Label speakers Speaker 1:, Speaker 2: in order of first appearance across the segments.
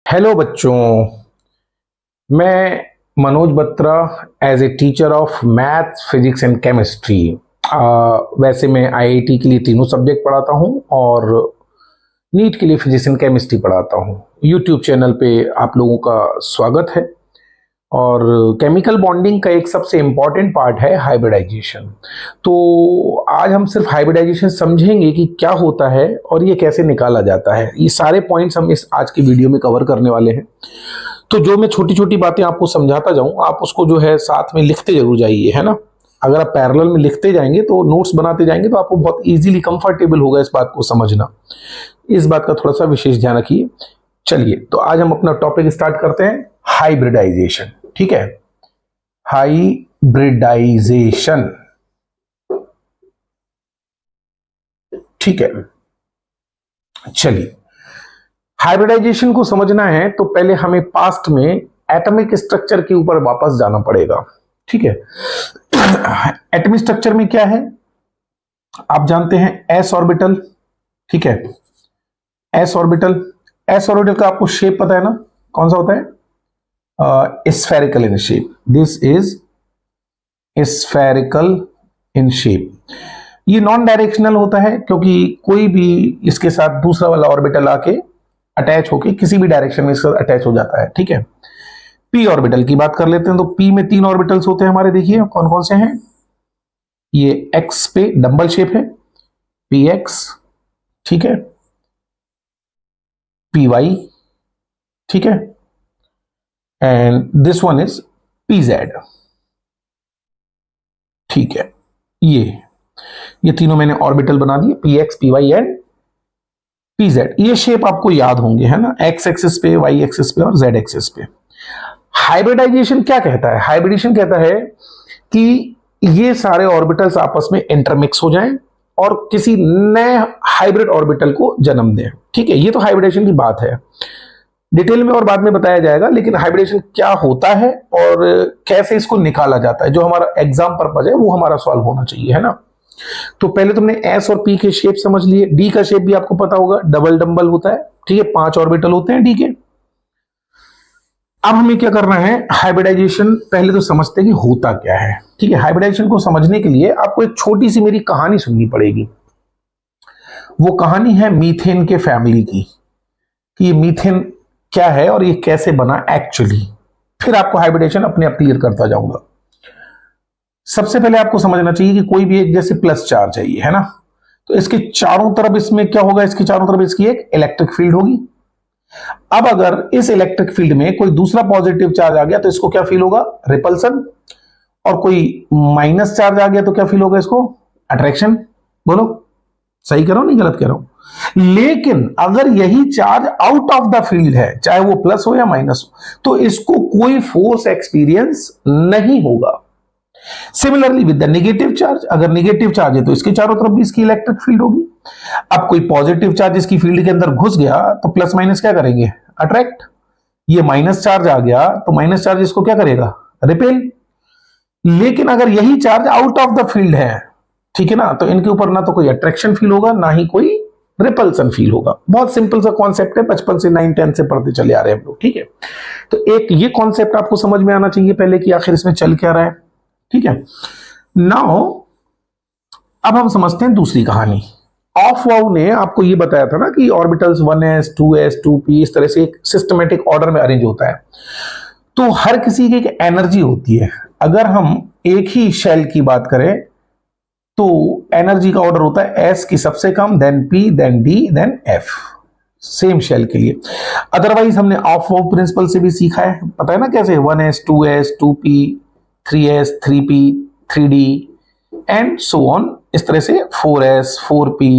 Speaker 1: Hello बच्चों, मैं Manoj Batra as a teacher of maths physics and chemistry. वैसे मैं आईआईटी के लिए तीनों सब्जेक्ट पढ़ाता हूँ और नीट के लिए फिजिक्स एंड केमिस्ट्री पढ़ाता हूँ। यूट्यूब चैनल पे आप लोगों का स्वागत है। और केमिकल बॉन्डिंग का एक सबसे इम्पॉर्टेंट पार्ट है हाइब्रिडाइजेशन। तो आज हम सिर्फ हाइब्रिडाइजेशन समझेंगे कि क्या होता है और ये कैसे निकाला जाता है। ये सारे पॉइंट्स हम इस आज की वीडियो में कवर करने वाले हैं। तो जो मैं छोटी छोटी बातें आपको समझाता जाऊं, आप उसको जो है साथ में लिखते जरूर जाइए, है ना। अगर आप पैरेलल में लिखते जाएंगे तो नोट्स बनाते जाएंगे तो आपको बहुत इजीली कंफर्टेबल होगा इस बात को समझना। इस बात का थोड़ा सा विशेष ध्यान रखिए। चलिए, तो आज हम अपना टॉपिक स्टार्ट करते हैं, हाइब्रिडाइजेशन। ठीक है, हाइब्रिडाइजेशन। ठीक है, चलिए, हाइब्रिडाइजेशन को समझना है तो पहले हमें पास्ट में एटॉमिक स्ट्रक्चर के ऊपर वापस जाना पड़ेगा। ठीक है, एटॉमिक स्ट्रक्चर में क्या है आप जानते हैं, एस ऑर्बिटल। ठीक है, एस ऑर्बिटल। एस ऑर्बिटल का आपको शेप पता है ना, कौन सा होता है? Spherical in shape. This is spherical in shape. ये नॉन डायरेक्शनल होता है क्योंकि कोई भी इसके साथ दूसरा वाला ऑर्बिटल आके अटैच होके किसी भी डायरेक्शन में इसका अटैच हो जाता है। ठीक है, पी ऑर्बिटल की बात कर लेते हैं। तो पी में 3 ऑर्बिटल्स होते हैं हमारे, देखिए कौन कौन से हैं। ये एक्स पे डंबल शेप है, पी एक्स। ठीक है, पी वाई। ठीक है, and this one is P Z. ठीक है, ये तीनों मैंने ऑर्बिटल बना दिए, P X, P Y and P Z. ये शेप आपको याद होंगे, है ना, एक्स एक्सिस पे, वाई एक्सिस पे और जेड एक्सिस पे। हाइब्रिडाइजेशन क्या कहता है? हाइब्रिडेशन कहता है कि ये सारे ऑर्बिटल्स आपस में इंटरमिक्स हो जाएं और किसी नए हाइब्रिड ऑर्बिटल को जन्म दें। ठीक है, ये तो हाइब्रिडेशन की बात है, डिटेल में और बाद में बताया जाएगा। लेकिन हाइब्रिडेशन क्या होता है और कैसे इसको निकाला जाता है, जो हमारा एग्जाम पर्पज है वो हमारा सॉल्व होना चाहिए, है ना। तो पहले तुमने एस और पी के शेप समझ लिए। डी का शेप भी आपको पता होगा, डबल डंबल होता है। ठीक है, 5 ऑर्बिटल होते हैं डी के। अब हमें क्या करना है, हाइब्रिडाइजेशन पहले तो समझते हैं कि होता क्या है। ठीक है, हाइब्रिडाइजेशन को समझने के लिए आपको एक छोटी सी मेरी कहानी सुननी पड़ेगी। वो कहानी है मीथेन के फैमिली की, कि ये मीथेन क्या है और ये कैसे बना एक्चुअली। फिर आपको हाइब्रिडेशन अपने आप क्लियर करता जाऊंगा। सबसे पहले आपको समझना चाहिए कि कोई भी एक जैसे प्लस चार्ज है ये, है ना, तो इसके चारों तरफ इसमें क्या होगा, इसके चारों तरफ इसकी एक इलेक्ट्रिक फील्ड होगी। अब अगर इस इलेक्ट्रिक फील्ड में कोई दूसरा पॉजिटिव चार्ज आ गया तो इसको क्या फील होगा? रिपल्सन। और कोई माइनस चार्ज आ गया तो क्या फील होगा इसको? अट्रैक्शन। बोलो, सही कह रहा हूं नहीं गलत कह रहा हूं? लेकिन अगर यही charge out of the field है, चाहे वो प्लस हो या माइनस हो, तो इसको कोई फोर्स एक्सपीरियंस नहीं होगा। Similarly with the negative charge, अगर नेगेटिव चार्ज है तो इसके चारों तरफ भी इसकी इलेक्ट्रिक फील्ड होगी। अब कोई पॉजिटिव चार्ज इसकी फील्ड के अंदर घुस गया तो प्लस माइनस क्या करेंगे? अट्रैक्ट। ये माइनस चार्ज आ गया तो माइनस चार्ज इसको क्या करेगा? रिपेल। लेकिन अगर यही charge out of the field है, ठीक है ना, तो इनके ऊपर ना तो कोई अट्रैक्शन फील होगा ना ही कोई रिपल्सन फील होगा। बहुत सिंपल सा कॉन्सेप्ट है, बचपन से 9 10 से पढ़ते चले आ रहे हैं हम लोग। ठीक है, तो एक ये कॉन्सेप्ट आपको समझ में आना चाहिए पहले कि आखिर इसमें चल क्या रहा है। ठीक है, नाउ अब हम समझते हैं दूसरी कहानी। ऑफ वाउ ने आपको ये बताया था ना कि ऑर्बिटल्स 1s 2s 2p इस तरह से एक सिस्टमेटिक ऑर्डर में अरेंज होता है। तो हर किसी की एक एनर्जी होती है। अगर हम एक ही शेल की बात करें तो एनर्जी का ऑर्डर होता है s की सबसे कम, then p, then d, then f, same shell के लिए। अदरवाइज हमने ऑफ वाउ प्रिंसिपल से भी सीखा है, पता है ना कैसे, 1s 2s 2p 3s 3p 3d and so on, इस तरह से 4s 4p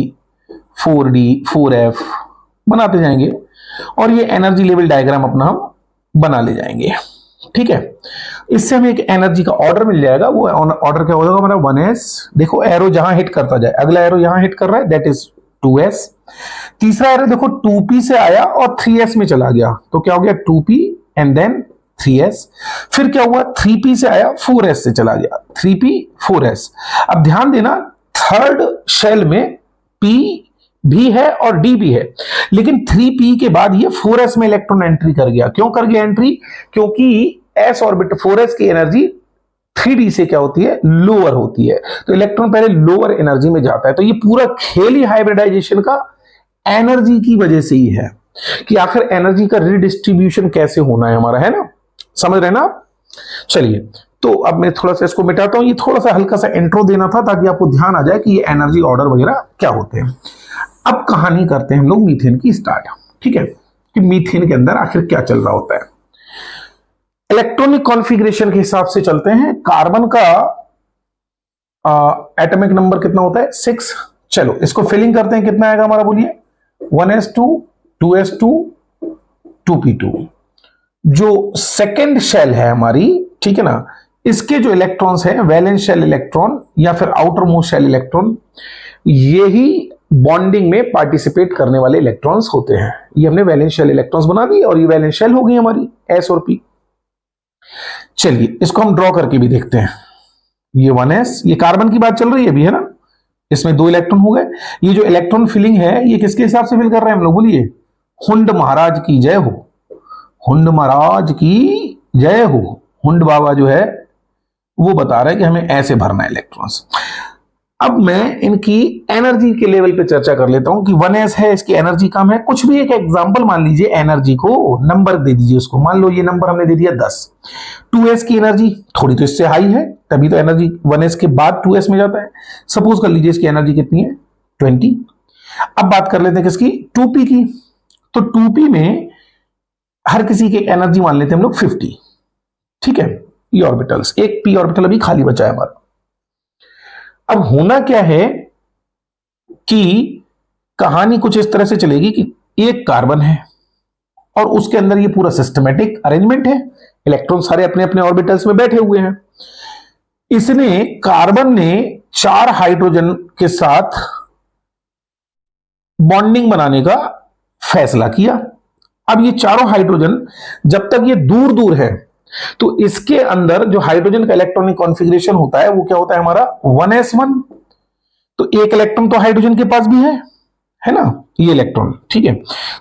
Speaker 1: 4d 4f बनाते जाएंगे और ये एनर्जी लेवल डायग्राम अपना हम बना ले जाएंगे। ठीक है, इससे हमें एक एनर्जी का ऑर्डर मिल जाएगा। वो ऑर्डर क्या होगा हमारा? 1s। देखो एरो जहां हिट करता जाए, अगला एरो यहां हिट कर रहा है, दैट इज 2s। तीसरा एरो देखो 2p से आया और 3s में चला गया तो क्या हो गया? 2p and then 3s। फिर क्या हुआ? 3p से आया 4s से चला गया, 3p 4s। अब ध्यान देना, थर्ड शेल में p भी है और डी भी है, लेकिन 3p के बाद ये 4s में इलेक्ट्रॉन एंट्री कर गया। क्यों कर गया एंट्री? क्योंकि s ऑर्बिट 4s की एनर्जी 3d से क्या होती है, लोअर होती है, तो इलेक्ट्रॉन पहले लोअर एनर्जी में जाता है। तो ये पूरा खेल ही हाइब्रिडाइजेशन का एनर्जी की वजह से ही है कि आखिर एनर्जी का रिडिस्ट्रीब्यूशन कैसे होना है हमारा, है ना, समझ रहे ना आप। चलिए, तो अब मैं थोड़ा सा इसको मिटाता हूं, ये थोड़ा सा हल्का सा इंट्रो देना था ताकि आपको ध्यान आ जाए कि ये एनर्जी ऑर्डर वगैरह क्या होते हैं। अब कहानी करते हैं हम लोग मीथेन की स्टार्ट, ठीक है, कि मीथेन के अंदर आखिर क्या चल रहा होता है। इलेक्ट्रॉनिक कॉन्फ़िगरेशन के हिसाब से चलते हैं। कार्बन का एटॉमिक नंबर कितना होता है, 6। चलो इसको फिलिंग करते हैं, कितना आएगा हमारा, बोलिए, 1s2 2s2 2p2। जो सेकेंड शेल है हमारी, ठीक है ना, इसके जो इलेक्ट्रॉन्स हैं, वैलेंस शेल इलेक्ट्रॉन या फिर आउटर मोस्ट शेल इलेक्ट्रॉन, ये ही बॉन्डिंग में पार्टिसिपेट करने वाले इलेक्ट्रॉन्स होते हैं। ये हमने वैलेंस शेल इलेक्ट्रॉन्स बना दिए और ये वैलेंस शेल हो गई हमारी s और p। चलिए इसको हम ड्रॉ करके भी देखते हैं। ये 1s, ये कार्बन की बात चल रही है अभी, है ना, इसमें 2 इलेक्ट्रॉन हो गए। ये जो इलेक्ट्रॉन फिलिंग है ये किसके हिसाब से फिल कर रहे हैं हम लोग, बोलिए, हुंड महाराज की जय हो, हुंड महाराज की जय हो। हुंड बाबा जो है वो बता रहे हैं कि हमें ऐसे भरना है इलेक्ट्रॉन्स। अब मैं इनकी एनर्जी के लेवल पे चर्चा कर लेता हूं कि 1s है, इसकी एनर्जी कम है। कुछ भी एक एग्जांपल मान लीजिए, एनर्जी को नंबर दे दीजिए उसको, मान लो ये नंबर हमने दे दिया 10। 2s की एनर्जी थोड़ी तो इससे हाई है, तभी तो एनर्जी 1s के बाद 2s में जाता है। सपोज कर लीजिए इसकी एनर्जी कितनी है, 20। अब बात कर लेते हैं किसकी, 2p की। तो 2p में हर किसी की एनर्जी मान लेते हैं हम लोग 50, ठीक है। ये ऑर्बिटल्स, एक p ऑर्बिटल अभी खाली बचा है हमारा। अब होना क्या है कि कहानी कुछ इस तरह से चलेगी कि एक कार्बन है और उसके अंदर ये पूरा सिस्टमेटिक अरेंजमेंट है, इलेक्ट्रॉन सारे अपने अपने ऑर्बिटल्स में बैठे हुए हैं। इसने, कार्बन ने 4 हाइड्रोजन के साथ बॉन्डिंग बनाने का फैसला किया। अब ये चारों हाइड्रोजन जब तक ये दूर दूर है तो इसके अंदर जो हाइड्रोजन का इलेक्ट्रॉनिक कॉन्फ़िगरेशन होता है वो क्या होता है हमारा, 1s1। तो एक इलेक्ट्रॉन तो हाइड्रोजन के पास भी है ना, ये इलेक्ट्रॉन, ठीक है।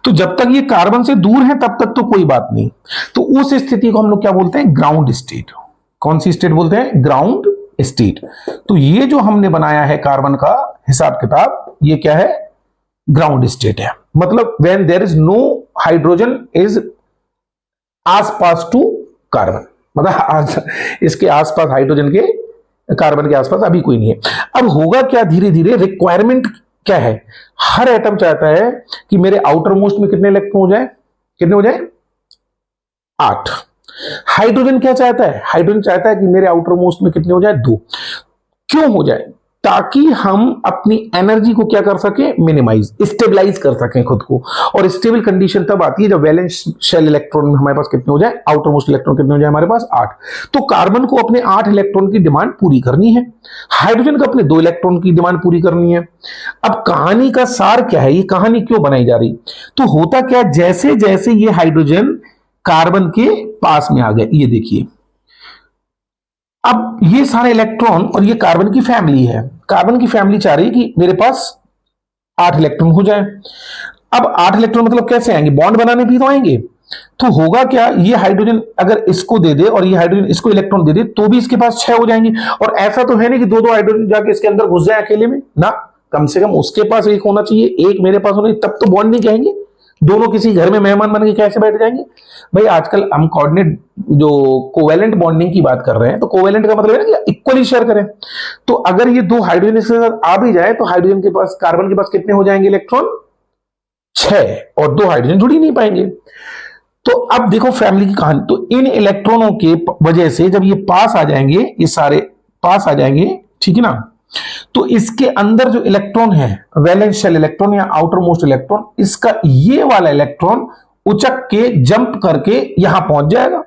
Speaker 1: तो जब तक ये कार्बन से दूर है तब तक तो कोई बात नहीं। तो उस स्थिति को हम लोग क्या बोलते हैं, ग्राउंड स्टेट। कौन सी स्टेट बोलते हैं, ग्राउंड स्टेट। तो ये जो हमने बनाया है कार्बन का हिसाब किताब, ये क्या है, ग्राउंड स्टेट है। मतलब when there is no hydrogen is आसपास टू कार्बन, मतलब इसके आसपास हाइड्रोजन के, कार्बन के आसपास अभी कोई नहीं है। अब होगा क्या, धीरे धीरे रिक्वायरमेंट क्या है, हर एटम चाहता है कि मेरे आउटर मोस्ट में कितने इलेक्ट्रॉन हो जाए, कितने हो जाए, 8। हाइड्रोजन क्या चाहता है, हाइड्रोजन चाहता है कि मेरे आउटर मोस्ट में कितने हो जाए, 2। क्यों हो जाए, ताकि हम अपनी एनर्जी को क्या कर सके, मिनिमाइज, स्टेबलाइज कर सकें खुद को। और स्टेबल कंडीशन तब आती है जब वैलेंस शेल इलेक्ट्रॉन हमारे पास कितने हो जाए, आउटर मोस्ट इलेक्ट्रॉन कितने हो जाए हमारे पास, 8। तो कार्बन को अपने 8 इलेक्ट्रॉन की डिमांड पूरी करनी है, हाइड्रोजन को अपने 2 इलेक्ट्रॉन की डिमांड पूरी करनी है। अब कहानी का सार क्या है, ये कहानी क्यों बनाई जा रही, तो होता क्या, जैसे जैसे ये हाइड्रोजन कार्बन के पास में आ गए, ये देखिए, अब ये सारे इलेक्ट्रॉन, और ये कार्बन की फैमिली है, कार्बन की फैमिली चाह रही है कि मेरे पास 8 इलेक्ट्रॉन हो जाए। अब 8 इलेक्ट्रॉन मतलब कैसे आएंगे, बॉन्ड बनाने भी तो आएंगे। तो होगा क्या, ये हाइड्रोजन अगर इसको दे दे और ये हाइड्रोजन इसको इलेक्ट्रॉन दे दे तो भी इसके पास 6 हो जाएंगे। और ऐसा तो है नहीं कि 2-2 हाइड्रोजन जाके इसके अंदर घुस जाए अकेले में ना, कम से कम उसके पास एक होना चाहिए, एक मेरे पास होना चाहिए, तब तो बॉन्ड नहीं कहेंगे। दोनों किसी घर में मेहमान बन के कैसे बैठ जाएंगे भाई। आजकल हम कोऑर्डिनेट जो कोवेलेंट बॉन्डिंग की बात कर रहे हैं, तो कोवेलेंट का मतलब है ना कि इक्वली शेयर करें। तो अगर ये 2 हाइड्रोजन इसके साथ आ भी जाए तो हाइड्रोजन के पास, कार्बन के पास कितने हो जाएंगे इलेक्ट्रॉन, 6, और 2 हाइड्रोजन जुड़ ही नहीं पाएंगे। तो अब देखो फैमिली की कहानी, तो इन इलेक्ट्रॉनों के वजह से जब ये पास आ जाएंगे, ये सारे पास आ जाएंगे, ठीक है ना, तो इसके अंदर जो इलेक्ट्रॉन है, वैलेंस शेल इलेक्ट्रॉन या आउटर मोस्ट इलेक्ट्रॉन, इसका ये वाला इलेक्ट्रॉन उचक के जंप करके यहां पहुंच जाएगा।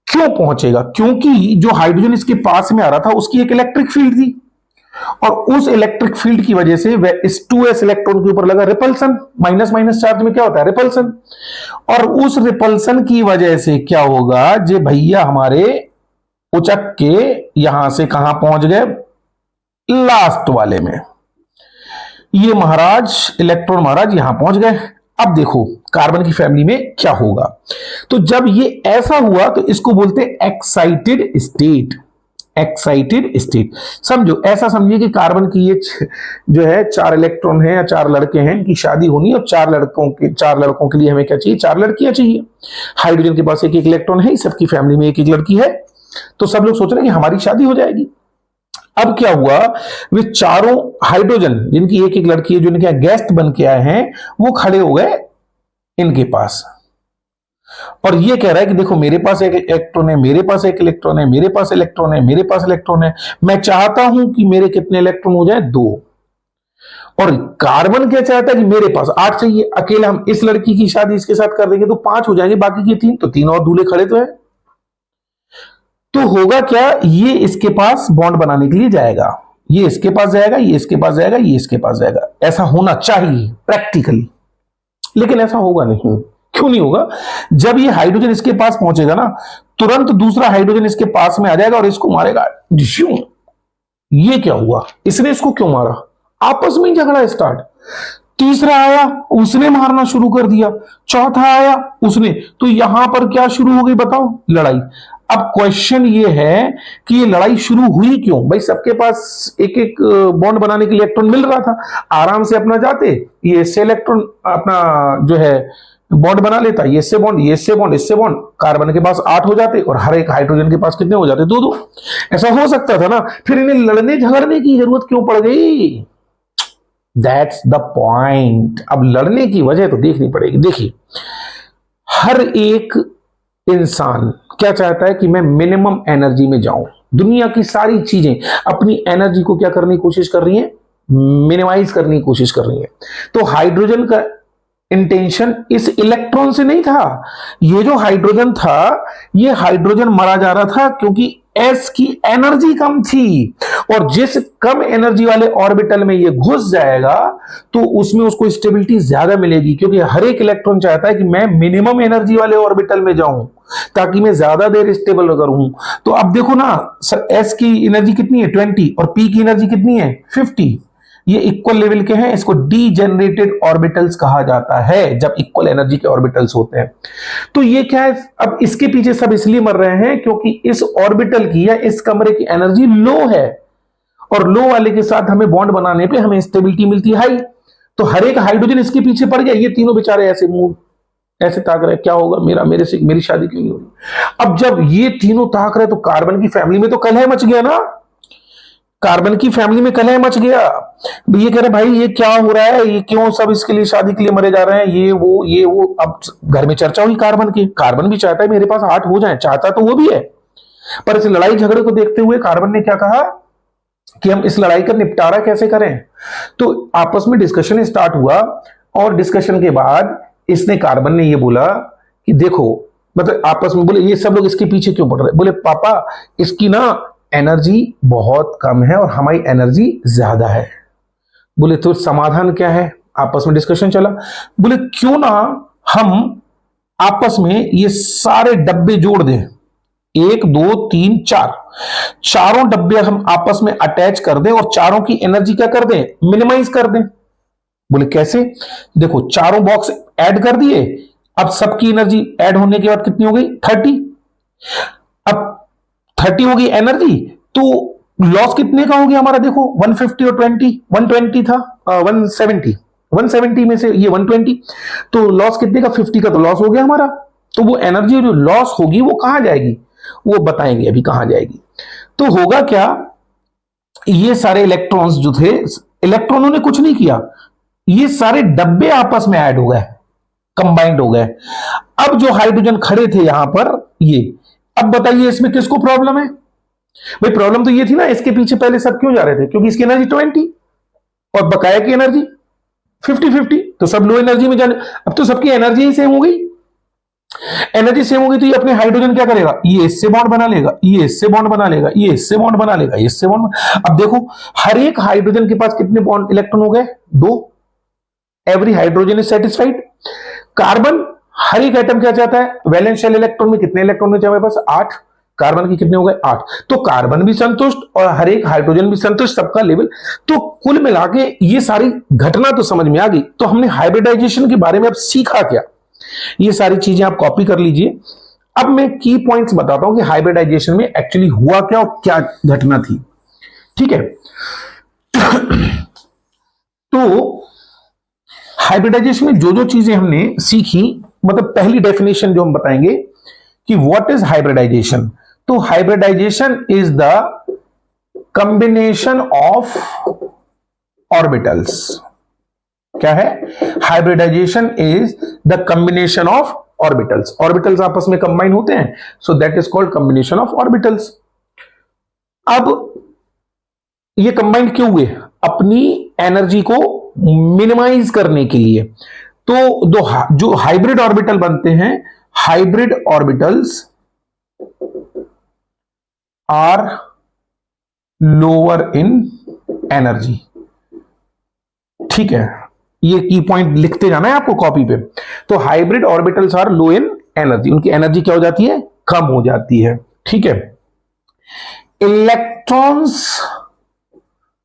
Speaker 1: क्यों पहुंचेगा, क्योंकि जो हाइड्रोजन इसके पास में आ रहा था उसकी एक इलेक्ट्रिक फील्ड थी, और उस इलेक्ट्रिक फील्ड की वजह से वह इस 2s इलेक्ट्रॉन के ऊपर लगा रिपल्सन, माइनस माइनस चार्ज में क्या होता है, रिपल्सन। और उस रिपल्सन की वजह से क्या होगा, जे भैया हमारे उचक के यहां से कहां पहुंच गए, लास्ट वाले में। ये महाराज इलेक्ट्रॉन महाराज यहां पहुंच गए। अब देखो कार्बन की फैमिली में क्या होगा। तो जब ये ऐसा हुआ तो इसको बोलते हैं एक्साइटेड स्टेट। एक्साइटेड स्टेट समझो, ऐसा समझिए कि कार्बन की ये जो है 4 इलेक्ट्रॉन है या 4 लड़के हैं, इनकी शादी होनी है और 4 लड़कों के लिए हमें क्या चाहिए, 4 लड़कियां चाहिए। हाइड्रोजन के पास एक एक इलेक्ट्रॉन है, सबकी फैमिली में एक एक लड़की है, तो सब लोग सोच रहे हैं कि हमारी शादी हो जाएगी। अब क्या हुआ, वे चारों हाइड्रोजन जिनकी एक एक लड़की है, जो इनके गेस्ट बन के आए हैं, वो खड़े हो गए इनके पास और ये कह रहा है कि देखो मेरे पास एक इलेक्ट्रॉन है, मेरे पास एक इलेक्ट्रॉन है, मेरे पास इलेक्ट्रॉन है, मेरे पास इलेक्ट्रॉन है, मैं चाहता हूं कि मेरे कितने इलेक्ट्रॉन हो जाए, 2। और कार्बन क्या चाहता है कि मेरे पास 8 चाहिए। अकेले हम इस लड़की की शादी इसके साथ कर देंगे तो 5 हो जाएंगे, बाकी के 3, तो 3 और दूल्हे खड़े तो है। तो होगा क्या, ये इसके पास बॉन्ड बनाने के लिए जाएगा, ये इसके पास जाएगा, ये इसके पास जाएगा, ये इसके पास जाएगा। ऐसा होना चाहिए प्रैक्टिकली, लेकिन ऐसा होगा नहीं। क्यों नहीं होगा, जब ये हाइड्रोजन इसके पास पहुंचेगा ना, तुरंत दूसरा हाइड्रोजन इसके पास में आ जाएगा और इसको मारेगा। ये क्या हुआ, इसने इसको क्यों मारा, आपस में झगड़ा स्टार्ट। तीसरा आया, उसने मारना शुरू कर दिया, चौथा आया उसने, तो यहां पर क्या शुरू हो गई बताओ, लड़ाई। अब क्वेश्चन ये है कि ये लड़ाई शुरू हुई क्यों। भाई सबके पास एक एक बॉन्ड बनाने के लिए इलेक्ट्रॉन मिल रहा था, आराम से अपना जाते, ये इससे इलेक्ट्रॉन अपना जो है बॉन्ड बना लेता, ये इससे बॉन्ड, ये इससे बॉन्ड, इससे बॉन्ड, कार्बन के पास 8 हो जाते और हर एक हाइड्रोजन के पास कितने हो जाते, 2 2। ऐसा हो सकता था ना, फिर इन्हें लड़ने झगड़ने की जरूरत क्यों पड़ गई। That's the point. अब लड़ने की वजह तो देखनी पड़ेगी। देखिए हर एक इंसान क्या चाहता है कि मैं मिनिमम एनर्जी में जाऊं। दुनिया की सारी चीजें अपनी एनर्जी को क्या करने की कोशिश कर रही हैं, मिनिमाइज करने की कोशिश कर रही हैं। तो हाइड्रोजन का इंटेंशन इस इलेक्ट्रॉन से नहीं था। ये जो हाइड्रोजन था, ये हाइड्रोजन मारा जा रहा था क्योंकि एस की एनर्जी कम थी, और जिस कम एनर्जी वाले ऑर्बिटल में ये घुस जाएगा तो उसमें उसको स्टेबिलिटी ज्यादा मिलेगी, क्योंकि हर एक इलेक्ट्रॉन चाहता है कि मैं मिनिमम एनर्जी वाले ऑर्बिटल में जाऊं ताकि मैं ज्यादा देर स्टेबल रहूं। तो अब देखो ना, एस की एनर्जी कितनी है 20 और पी की एनर्जी कितनी है 50। ये इक्वल लेवल के हैं, इसको डीजेनरेटेड ऑर्बिटल्स कहा जाता है जब इक्वल एनर्जी के ऑर्बिटल्स होते हैं। तो ये क्या है, अब इसके पीछे सब इसलिए मर रहे हैं क्योंकि इस ऑर्बिटल की या इस कमरे की एनर्जी लो है, और लो वाले के साथ हमें बॉन्ड बनाने पे हमें स्टेबिलिटी मिलती है हाई। तो हर एक हाइड्रोजन इसके पीछे पड़ गया, ये तीनों बेचारे ऐसे मुंह ऐसे ताक रहे, क्या होगा मेरी शादी क्यों नहीं होगी। अब जब ये तीनों ताक रहे तो कार्बन की फैमिली में तो कलह मच गया ना, कार्बन की फैमिली में कलह मच गया। ये कह रहे भाई ये क्या हो रहा है, ये क्यों सब इसके लिए शादी के लिए मरे जा रहे हैं, ये वो। अब घर में चर्चा हुई कार्बन की, कार्बन भी चाहता है मेरे पास 8 हो जाए, चाहता तो वो भी है, पर इस लड़ाई झगड़े को देखते हुए कार्बन ने क्या कहा कि हम इस लड़ाई का निपटारा कैसे करें। तो आपस में डिस्कशन स्टार्ट हुआ, और डिस्कशन के बाद इसने कार्बन ने ये बोला कि देखो, मतलब आपस में बोले ये सब लोग इसके पीछे क्यों पड़ रहे, बोले पापा इसकी ना एनर्जी बहुत कम है और हमारी एनर्जी ज्यादा है। बोले तो समाधान क्या है, आपस में डिस्कशन चला। बोले क्यों ना हम आपस में ये सारे डब्बे जोड़ दें, 1 2 3 4, चारों डब्बे हम आपस में अटैच कर दें और चारों की एनर्जी क्या कर दें, मिनिमाइज कर दें। बोले कैसे, देखो चारों बॉक्स ऐड कर दिए, अब सबकी एनर्जी ऐड होने के बाद कितनी हो गई 30। अब 30 होगी एनर्जी, तो लॉस कितने का हो गया हमारा, देखो 150 और 20, 120 था 170 में से ये 120, तो लॉस कितने का 50 का तो लॉस हो गया हमारा। तो वो एनर्जी जो लॉस होगी वो कहां जाएगी, वो बताएंगे अभी कहां जाएगी। तो होगा क्या, ये सारे इलेक्ट्रॉन्स जो थे, इलेक्ट्रॉनों ने कुछ नहीं किया, ये सारे डब्बे आपस में ऐड हो गए, कंबाइंड हो गए। अब जो हाइड्रोजन खड़े थे यहां पर ये, अब बताइए इसमें किसको प्रॉब्लम है। भाई प्रॉब्लम तो ये थी ना, इसके पीछे पहले सब क्यों जा रहे थे, क्योंकि इसकी एनर्जी 20 और बकाया की एनर्जी 50-50, तो सब लो एनर्जी में जाने। अब तो सबकी एनर्जी ही सेम हो गई, एनर्जी सेम होगी तो ये अपने हाइड्रोजन क्या करेगा, ये इससे बॉन्ड बना लेगा, ये इससे बॉन्ड बना लेगा, ये इससे बॉन्ड बना लेगा, ये इससे बॉन्ड। अब देखो हर एक हाइड्रोजन के पास कितने बॉन्ड इलेक्ट्रॉन हो गए, 2। Every hydrogen is satisfied. Carbon हर एक एटम क्या चाहता है, वैलेंस शेल इलेक्ट्रॉन में कितने इलेक्ट्रॉन होने चाहिए हमारे पास, 8। कार्बन के कितने हो गए 8, तो कार्बन भी संतुष्ट और हर एक हाइड्रोजन भी संतुष्ट, सबका लेवल। तो कुल मिला के ये सारी घटना तो समझ में आ गई। तो हमने हाइब्रिडाइजेशन के बारे में अब सीखा क्या, ये सारी चीजें आप कॉपी कर लीजिए। अब मैं की पॉइंट्स बताता हूं कि हाइब्रिडाइजेशन में एक्चुअली हुआ क्या और क्या घटना थी, ठीक है। तो हाइब्रिडाइजेशन में जो जो चीजें हमने सीखी, मतलब पहली डेफिनेशन जो हम बताएंगे कि व्हाट इज हाइब्रिडाइजेशन। तो hybridization is the combination of orbitals. क्या है? Hybridization is the combination of orbitals. Orbitals आपस में कंबाइन होते हैं, so that is called combination of orbitals. अब ये कंबाइंड क्यों हुए? अपनी एनर्जी को मिनिमाइज करने के लिए। तो जो हाइब्रिड ऑर्बिटल बनते हैं, hybrid orbitals are lower in energy. ठीक है, ये की पॉइंट लिखते जाना है आपको कॉपी पे। तो hybrid orbitals are low in energy, उनकी एनर्जी क्या हो जाती है? कम हो जाती है। ठीक है। Electrons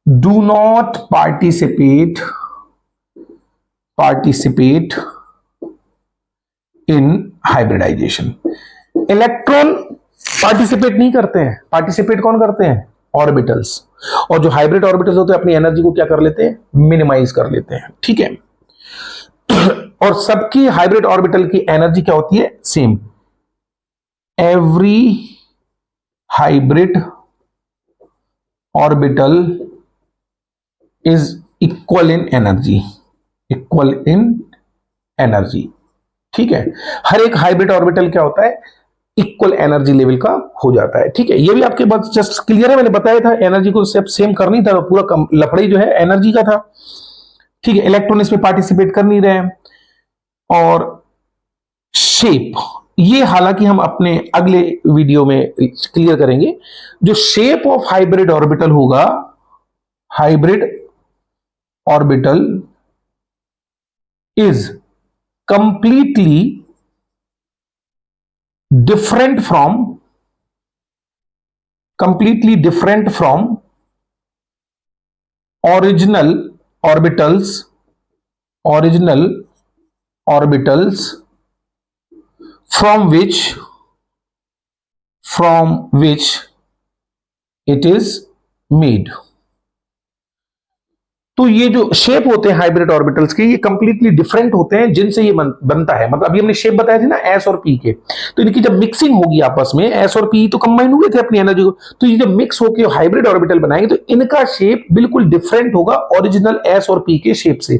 Speaker 1: do not participate in hybridization. Electron participate नहीं करते हैं। पार्टिसिपेट कौन करते हैं? ऑर्बिटल्स। और जो हाइब्रिड ऑर्बिटल्स होते हैं अपनी एनर्जी को क्या कर लेते हैं? मिनिमाइज कर लेते हैं। ठीक है। और सबकी हाइब्रिड ऑर्बिटल की एनर्जी क्या होती है? Same. Every hybrid orbital is equal in energy. Equal in energy. ठीक है। हर एक हाइब्रिड ऑर्बिटल क्या होता है? इक्वल एनर्जी लेवल का हो जाता है। ठीक है, ये भी आपके पास जस्ट क्लियर है, मैंने बताया था एनर्जी को सेम करनी था, पूरा लफड़े जो है एनर्जी का था। ठीक है, इलेक्ट्रॉन इसमें पार्टिसिपेट कर नहीं रहे हैं। और शेप, ये हालांकि हम अपने अगले वीडियो में क्लियर करेंगे। जो शेप ऑफ हाइब्रिड ऑर्बिटल होगा, hybrid orbital is completely different from original orbitals from which it is made। तो ये जो शेप होते हैं हाइब्रिड ऑर्बिटल्स के, ये कंप्लीटली डिफरेंट होते हैं जिनसे ये बनता है। मतलब अभी हमने शेप बताया थी ना एस और पी के, तो इनकी जब मिक्सिंग होगी आपस में, एस और पी तो कंबाइन हुए थे अपनी एनर्जी को, तो ये जब मिक्स होकर हाइब्रिड ऑर्बिटल बनाएंगे तो इनका शेप बिल्कुल डिफरेंट होगा ओरिजिनल एस और पी के शेप से।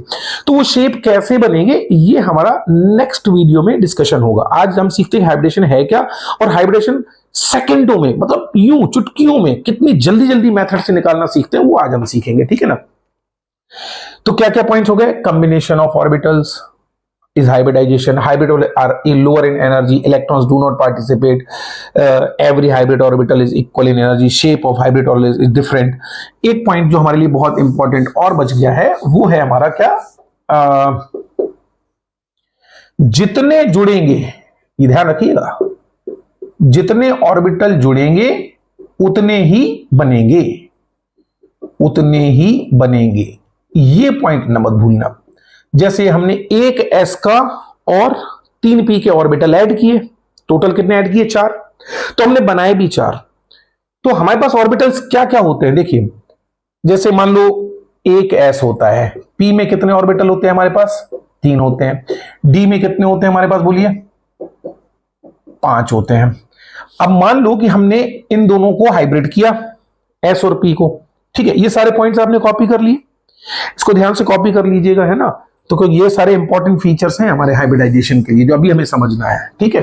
Speaker 1: तो वो शेप कैसे बनेंगे, ये हमारा नेक्स्ट वीडियो में डिस्कशन होगा। आज हम सीखते हैं हाइब्रिडेशन है क्या, और हाइब्रिडेशन सेकेंडों में, मतलब यूं चुटकियों में कितनी जल्दी जल्दी मेथड से निकालना सीखते हैं, वो आज हम सीखेंगे। ठीक है ना। तो क्या क्या पॉइंट्स हो गए? Combination of orbitals is hybridization. Hybrid are lower in energy, electrons do not participate, every hybrid orbital is equal in energy, shape of hybrid orbital is different. एक पॉइंट जो हमारे लिए बहुत इंपॉर्टेंट और बच गया है, वो है हमारा क्या, जितने जुड़ेंगे, ये ध्यान रखिएगा, जितने ऑर्बिटल जुड़ेंगे उतने ही बनेंगे, उतने ही बनेंगे। ये पॉइंट न मत भूलना। जैसे हमने एक एस का और 3 पी के ऑर्बिटल ऐड किए, टोटल कितने ऐड किए? 4। तो हमने बनाए भी 4। तो हमारे पास ऑर्बिटल्स क्या क्या होते हैं देखिए, जैसे मान लो एक एस होता है, पी में कितने ऑर्बिटल होते हैं हमारे पास? 3 होते हैं। डी में कितने होते हैं हमारे पास, बोलिए? 5 होते हैं। अब मान लो कि हमने इन दोनों को हाइब्रिड किया, एस और पी को। ठीक है, ये सारे पॉइंट्स आपने कॉपी कर लिए, इसको ध्यान से कॉपी कर लीजिएगा, है ना। तो क्योंकि ये सारे इंपॉर्टेंट फीचर्स हैं हमारे हाइब्रिडाइजेशन के लिए, जो अभी हमें समझना है। ठीक है।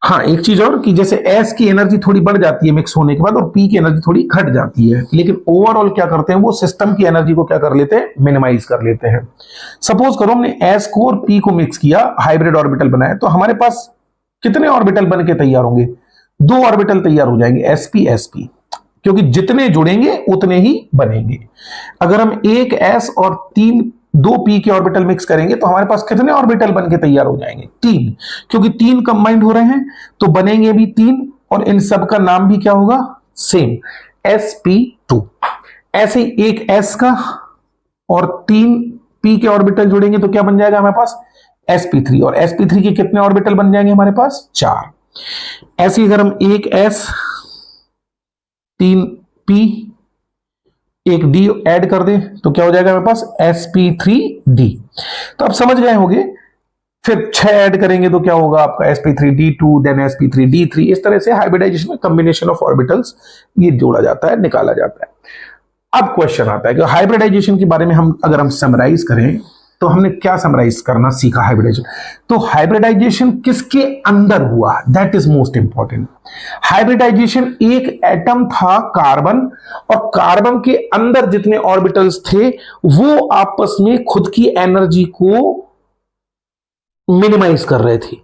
Speaker 1: हाँ, एक चीज और कि जैसे एस की एनर्जी थोड़ी बढ़ जाती है मिक्स होने के बाद, और पी की एनर्जी थोड़ी घट जाती है, लेकिन ओवरऑल क्या करते हैं, वो सिस्टम की एनर्जी को क्या कर लेते हैं? मिनिमाइज कर लेते हैं। सपोज करो हमने एस को और पी को मिक्स किया, हाइब्रिड ऑर्बिटल बनाया, तो हमारे पास कितने ऑर्बिटल बन के तैयार होंगे? 2 ऑर्बिटल तैयार हो जाएंगे, एसपी एसपी, क्योंकि जितने जुड़ेंगे उतने ही बनेंगे। अगर हम एक एस और 3 दो p के ऑर्बिटल मिक्स करेंगे तो हमारे पास कितने ऑर्बिटल बन के तैयार हो जाएंगे? 3, क्योंकि 3 कंबाइंड हो रहे हैं तो बनेंगे भी 3, और इन सब का नाम भी क्या होगा? Same, sp2। ऐसे ही एक s का और 3 p के ऑर्बिटल जोड़ेंगे तो क्या बन जाएगा हमारे पास? sp3, और sp3 के कितने ऑर्बिटल बन जाएंगे हमारे पास? 4। ऐसे ही अगर हम एक s 3 p एक d ऐड कर दें तो क्या हो जाएगा हमारे पास? sp3d। तो आप समझ गए होंगे। फिर 6 ऐड करेंगे तो क्या होगा आपका? sp3d2 then sp3d3। इस तरह से हाइब्रिडाइजेशन में कॉम्बिनेशन ऑफ ऑर्बिटल्स ये जोड़ा जाता है, निकाला जाता है। अब क्वेश्चन आता है कि हाइब्रिडाइजेशन के बारे में अगर हम समराइज करें तो हमने क्या समराइज करना सीखा हाइब्रिडाइजेशन? तो हाइब्रिडाइजेशन किसके अंदर हुआ? That is most important. Hybridization एक एटम था कार्बन, और कार्बन के अंदर जितने ऑर्बिटल्स थे वो आपस में खुद की एनर्जी को मिनिमाइज कर रहे थे।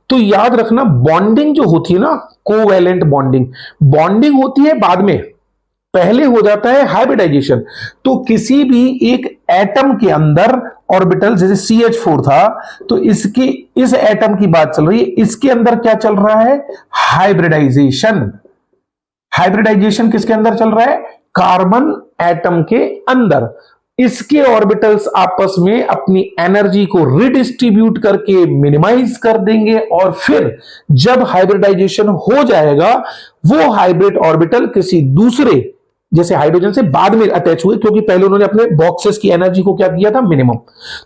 Speaker 1: तो याद रखना, बॉन्डिंग जो होती है ना, कोवैलेंट बॉन्डिंग, बॉन्डिंग होती है बाद में, पहले हो जाता है हाइब्रिडाइजेशन। तो किसी भी एक एटम के अंदर ऑर्बिटल, जैसे CH4 था, तो इस एटम की बात चल रही है, इसके अंदर क्या चल रहा है? हाइब्रिडाइजेशन। हाइब्रिडाइजेशन किसके अंदर चल रहा है? कार्बन एटम के अंदर। इसके ऑर्बिटल्स आपस में अपनी एनर्जी को रिडिस्ट्रीब्यूट करके मिनिमाइज कर देंगे, और फिर जब हाइब्रिडाइजेशन हो जाएगा वो हाइब्रिड ऑर्बिटल किसी दूसरे, जैसे हाइड्रोजन से बाद में अटैच हुए, क्योंकि पहले उन्होंने अपने बॉक्सेस की एनर्जी को क्या किया था? मिनिमम।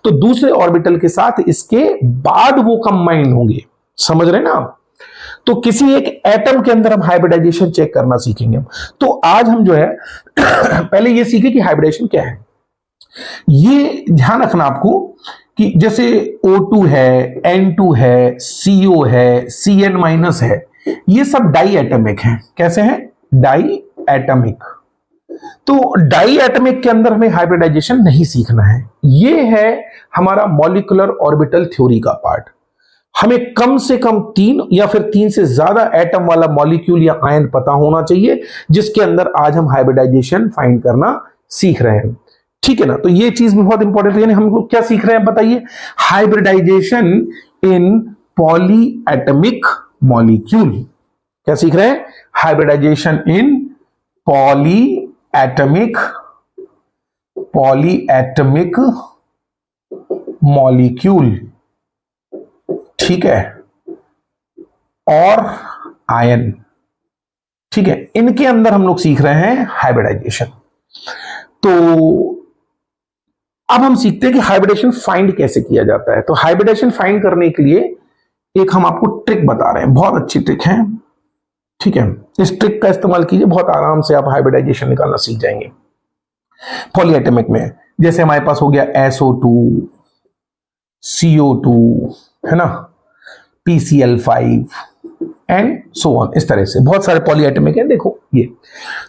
Speaker 1: तो दूसरे ऑर्बिटल के साथ इसके बाद वो कंबाइन होंगे। समझ रहे हैं ना आप? तो किसी एक एटम के अंदर हम हाइब्रिडाइजेशन चेक करना सीखेंगे। तो आज हम जो है पहले ये सीखे कि हाइब्रिडेशन क्या है। ये ध्यान रखना आपको कि जैसे O2 है, N2 है, CO है, Cn- है, ये सब डाई एटमिक हैं। कैसे हैं? Diatomic. तो डाई एटमिक के अंदर हमें हाइब्रिडाइजेशन नहीं सीखना है। ये है हमारा मॉलिक्यूलर ऑर्बिटल थ्योरी का पार्ट। हमें कम से कम 3 या फिर 3 से ज्यादा एटम वाला मॉलिक्यूल या आयन पता होना चाहिए, जिसके अंदर आज हम हाइब्रिडाइजेशन फाइंड करना सीख रहे हैं। ठीक है ना? तो ये चीज बहुत इंपॉर्टेंट है। यानी हम लोग क्या सीख रहे हैं बताइए? हाइब्रिडाइजेशन इन पॉली एटमिक मॉलिक्यूल। क्या सीख रहे हैं? हाइब्रिडाइजेशन इन पॉली एटमिक मॉलिक्यूल। ठीक है? और आयन। ठीक है? इनके अंदर हम लोग सीख रहे हैं हाइब्रिडाइजेशन। तो अब हम सीखते हैं कि हाइब्रिडेशन फाइंड कैसे किया जाता है। तो हाइब्रिडेशन फाइंड करने के लिए एक हम आपको ट्रिक बता रहे हैं, बहुत अच्छी ट्रिक है। ठीक है? इस ट्रिक का इस्तेमाल कीजिए, बहुत आराम से आप हाइब्रिडाइजेशन निकालना सीख जाएंगे पॉलीएटमिक में। जैसे हमारे पास हो गया SO2, CO2, है ना, PCl5 एंड सो ऑन। इस तरह से बहुत सारे पॉलीएटमिक है। देखो ये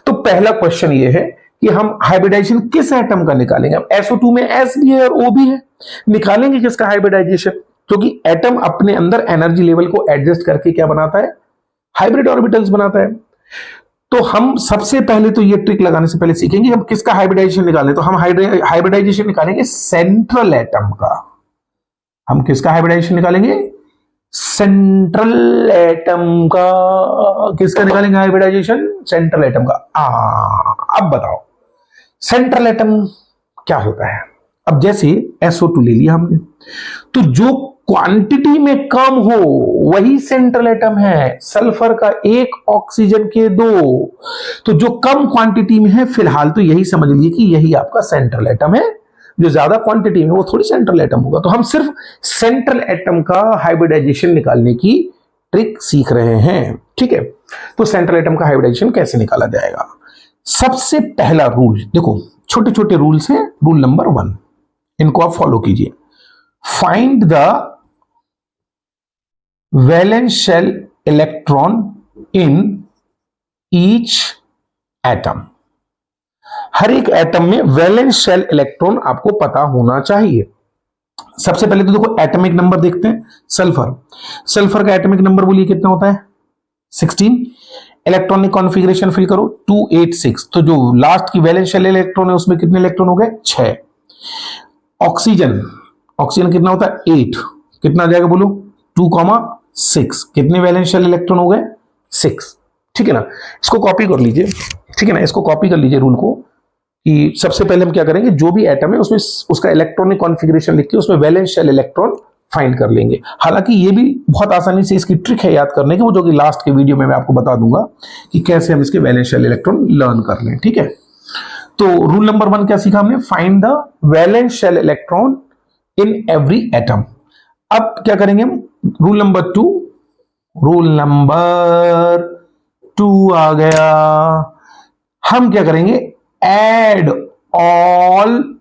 Speaker 1: तो पहला क्वेश्चन ये है कि हम हाइब्रिडाइजेशन किस एटम का निकालेंगे। SO2 में S भी है और O भी है, निकालेंगे किसका हाइब्रिडाइजेशन? क्योंकि एटम अपने अंदर एनर्जी लेवल को एडजस्ट करके क्या बनाता है? हाइब्रिड ऑर्बिटल्स बनाता है। तो हम सबसे पहले तो ये ट्रिक लगाने से पहले सीखेंगे हम किसका हाइब्रिडाइजेशन निकालें। तो हम हाइब्रिडाइजेशन निकालेंगे सेंट्रल एटम का। हम किसका हाइब्रिडाइजेशन निकालेंगे? सेंट्रल एटम का। किसका निकालेंगे हाइब्रिडाइजेशन? सेंट्रल एटम का। अब बताओ सेंट्रल एटम क्या होता है? अब जैसे SO2 ले लिया हमने, तो जो क्वांटिटी में कम हो वही सेंट्रल एटम है। सल्फर का 1, ऑक्सीजन के 2। तो जो कम क्वांटिटी में है फिलहाल तो यही समझ लीजिए कि यही आपका सेंट्रल एटम है। जो ज्यादा क्वांटिटी में वो थोड़ी सेंट्रल एटम होगा। तो हम सिर्फ सेंट्रल एटम का हाइब्रिडाइजेशन निकालने की ट्रिक सीख रहे हैं। ठीक है? तो सेंट्रल एटम का हाइब्रिडाइजेशन कैसे निकाला जाएगा? सबसे पहला रूल देखो, छोटे छोटे रूल्स हैं। रूल नंबर 1, इनको आप फॉलो कीजिए। Find the valence shell electron in each atom. हर एक एटम में वैलेंस शेल इलेक्ट्रॉन आपको पता होना चाहिए। सबसे पहले तो देखो एटॉमिक नंबर देखते हैं। सल्फर का एटॉमिक नंबर बोलिए कितना होता है? 16। इलेक्ट्रॉनिक कॉन्फ़िगरेशन फिल करो 286। तो जो लास्ट की वैलेंस शेल इलेक्ट्रॉन है उसमें कितने इलेक्ट्रॉन हो गए? 6। ऑक्सीजन, ऑक्सीजन कितना होता है 8, कितना आ जाएगा बोलो 2,6, कितने वैलेंस शेल इलेक्ट्रॉन हो गए 6, ठीक है ना। इसको कॉपी कर लीजिए, ठीक है ना, इसको कॉपी कर लीजिए रूल को, कि सबसे पहले हम क्या करेंगे, जो भी एटम है उसमें उसका इलेक्ट्रॉनिक कॉन्फ़िगरेशन लिख के उसमें वैलेंस शेल इलेक्ट्रॉन फाइंड कर लेंगे। हालांकि ये भी बहुत आसानी से इसकी ट्रिक है याद करने की, वो जो कि लास्ट के वीडियो में मैं आपको बता दूंगा कि कैसे हम इसके वैलेंस शेल इलेक्ट्रॉन लर्न कर लें, ठीक है। तो रूल नंबर 1 क्या सीखा हमने, find the valence shell electron in every atom. अब क्या करेंगे हम, रूल नंबर 2, रूल नंबर 2 आ गया, हम क्या करेंगे, add all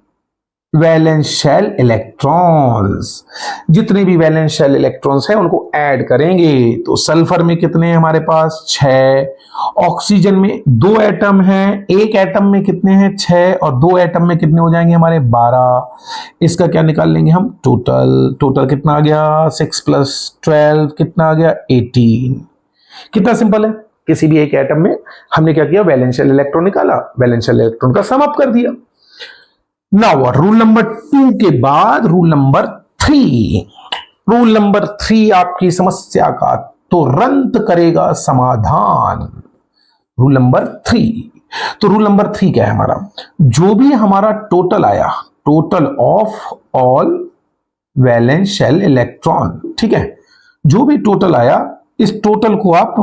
Speaker 1: valence shell electrons, जितने भी वैलेंस शेल इलेक्ट्रॉन्स हैं उनको ऐड करेंगे। तो सल्फर में कितने हैं हमारे पास 6, ऑक्सीजन में 2 एटम हैं, एक एटम में कितने हैं 6, और 2 एटम में कितने हो जाएंगे हमारे 12। इसका क्या निकाल लेंगे हम, टोटल, टोटल कितना आ गया 6 + 12 कितना आ गया 18। कितना सिंपल है, किसी भी एक एटम में हमने क्या किया, वैलेंस शेल इलेक्ट्रॉन निकाला, वैलेंस शेल इलेक्ट्रॉन का सम अप कर दिया। नाउ रूल नंबर 2 के बाद रूल नंबर 3, रूल नंबर 3 आपकी समस्या का तुरंत करेगा समाधान। रूल नंबर 3, तो रूल नंबर 3 क्या है हमारा, जो भी हमारा टोटल आया, total of all valence shell electron, ठीक है, जो भी टोटल आया, इस टोटल को आप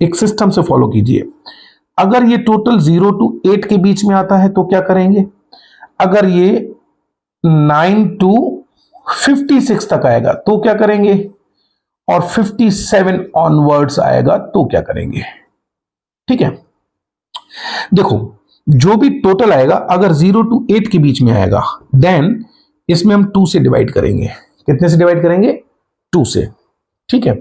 Speaker 1: एक सिस्टम से फॉलो कीजिए। अगर ये टोटल 0 to 8 के बीच में आता है तो क्या करेंगे, अगर ये 9 to 56 तक आएगा तो क्या करेंगे, और 57 ऑनवर्ड्स आएगा तो क्या करेंगे, ठीक है। देखो जो भी टोटल आएगा अगर 0 to 8 के बीच में आएगा, देन इसमें हम 2 से डिवाइड करेंगे। कितने से डिवाइड करेंगे, 2 से, ठीक है।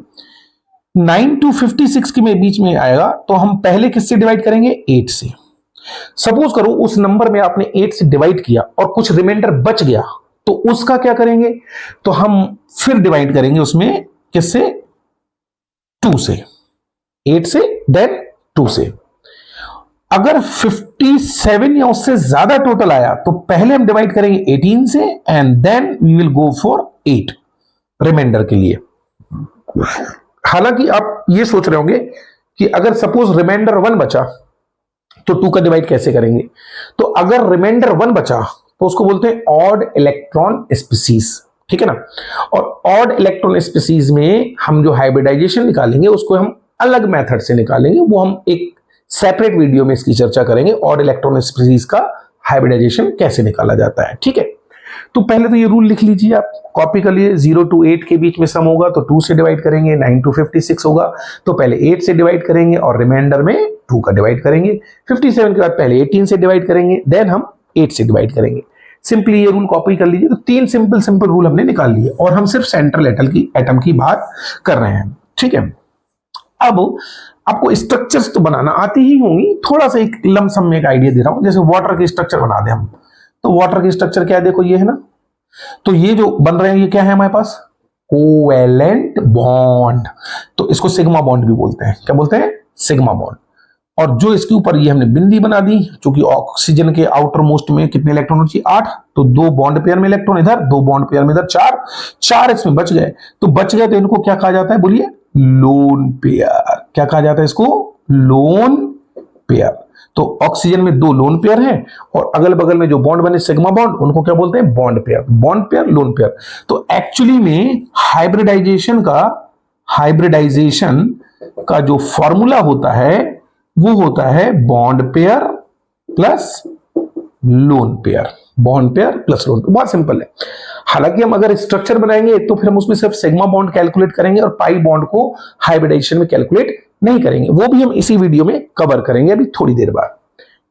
Speaker 1: 9 to 56 के बीच में आएगा तो हम पहले किससे डिवाइड करेंगे, 8 से। सपोज करो उस नंबर में आपने 8 से डिवाइड किया और कुछ रिमाइंडर बच गया, तो उसका क्या करेंगे, तो हम फिर डिवाइड करेंगे उसमें किससे, 2 से, 8 से देन 2 से। अगर 57 या उससे ज्यादा टोटल आया तो पहले हम डिवाइड करेंगे 18 से and then we will go for 8 reminder के लिए। हालांकि आप ये सोच रहे होंगे कि अगर सपोज रिमाइंडर 1 बचा तो 2 का डिवाइड कैसे करेंगे, तो अगर रिमाइंडर 1 बचा तो उसको बोलते हैं ऑड इलेक्ट्रॉन स्पीसीज, ठीक है ना। और ऑड इलेक्ट्रॉन स्पीसीज में हम जो हाइब्रिडाइजेशन निकालेंगे उसको हम अलग मेथड से निकालेंगे, वो हम एक सेपरेट वीडियो में इसकी चर्चा करेंगे, ऑड इलेक्ट्रॉन स्पीसीज का हाइब्रिडाइजेशन कैसे निकाला जाता है, ठीक है। तो पहले तो ये रूल लिख लीजिए आप, कॉपी कर लिए, 0 to 8 के बीच में सम होगा तो 2 से डिवाइड करेंगे, 9 to 56 होगा तो पहले 8 से डिवाइड करेंगे और रिमाइंडर में 2 का डिवाइड करेंगे। 57 के बाद पहले 18 से डिवाइड करेंगे, देन हम 8 से डिवाइड करेंगे। सिंपली ये रूल कॉपी कर लीजिए। तो 3 सिंपल रूल हमने निकाल लिए और हम सिर्फ सेंट्रल एटम की बात कर रहे हैं, ठीक है। अब आपको स्ट्रक्चर्स तो बनाना आती ही होंगी, थोड़ा सा एक लमसम में एक आइडिया दे रहा हूं, जैसे वाटर की स्ट्रक्चर बना दे हम, तो वाटर की स्ट्रक्चर क्या है, देखो ये है ना, तो ये जो बन रहे हैं ये क्या है हमारे पास, कोवेलेंट बॉन्ड, तो इसको सिग्मा बॉन्ड भी बोलते हैं, क्या बोलते हैं, सिग्मा बॉन्ड। और जो इसके ऊपर ये हमने बिंदी बना दी, क्योंकि ऑक्सीजन के आउटर मोस्ट में कितने इलेक्ट्रॉन चाहिए, 8, तो 2 बॉन्ड पेयर में इलेक्ट्रॉन इधर, 2 बॉन्ड पेयर में इधर, 4 इसमें बच गए, तो बच गए तो इनको क्या कहा जाता है, बोलिए लोन पेयर। क्या कहा जाता है इसको, लोन पेयर। तो ऑक्सीजन में 2 लोन पेयर हैं और अगल बगल में जो बॉन्ड बने सिग्मा बॉन्ड, उनको क्या बोलते हैं, bond pair, bond pair, lone pair. तो एक्चुअली में हाइब्रिडाइजेशन का जो फॉर्मूला होता है वो होता है bond pair plus lone pair, bond pair plus lone pair, बहुत सिंपल है। हालांकि हम अगर स्ट्रक्चर बनाएंगे तो फिर हम उसमें सिर्फ सिग्मा बॉन्ड कैलकुलेट करेंगे और पाई बॉन्ड को हाइब्रिडाइजेशन में कैलकुलेट नहीं करेंगे, वो भी हम इसी वीडियो में कवर करेंगे अभी थोड़ी देर बाद,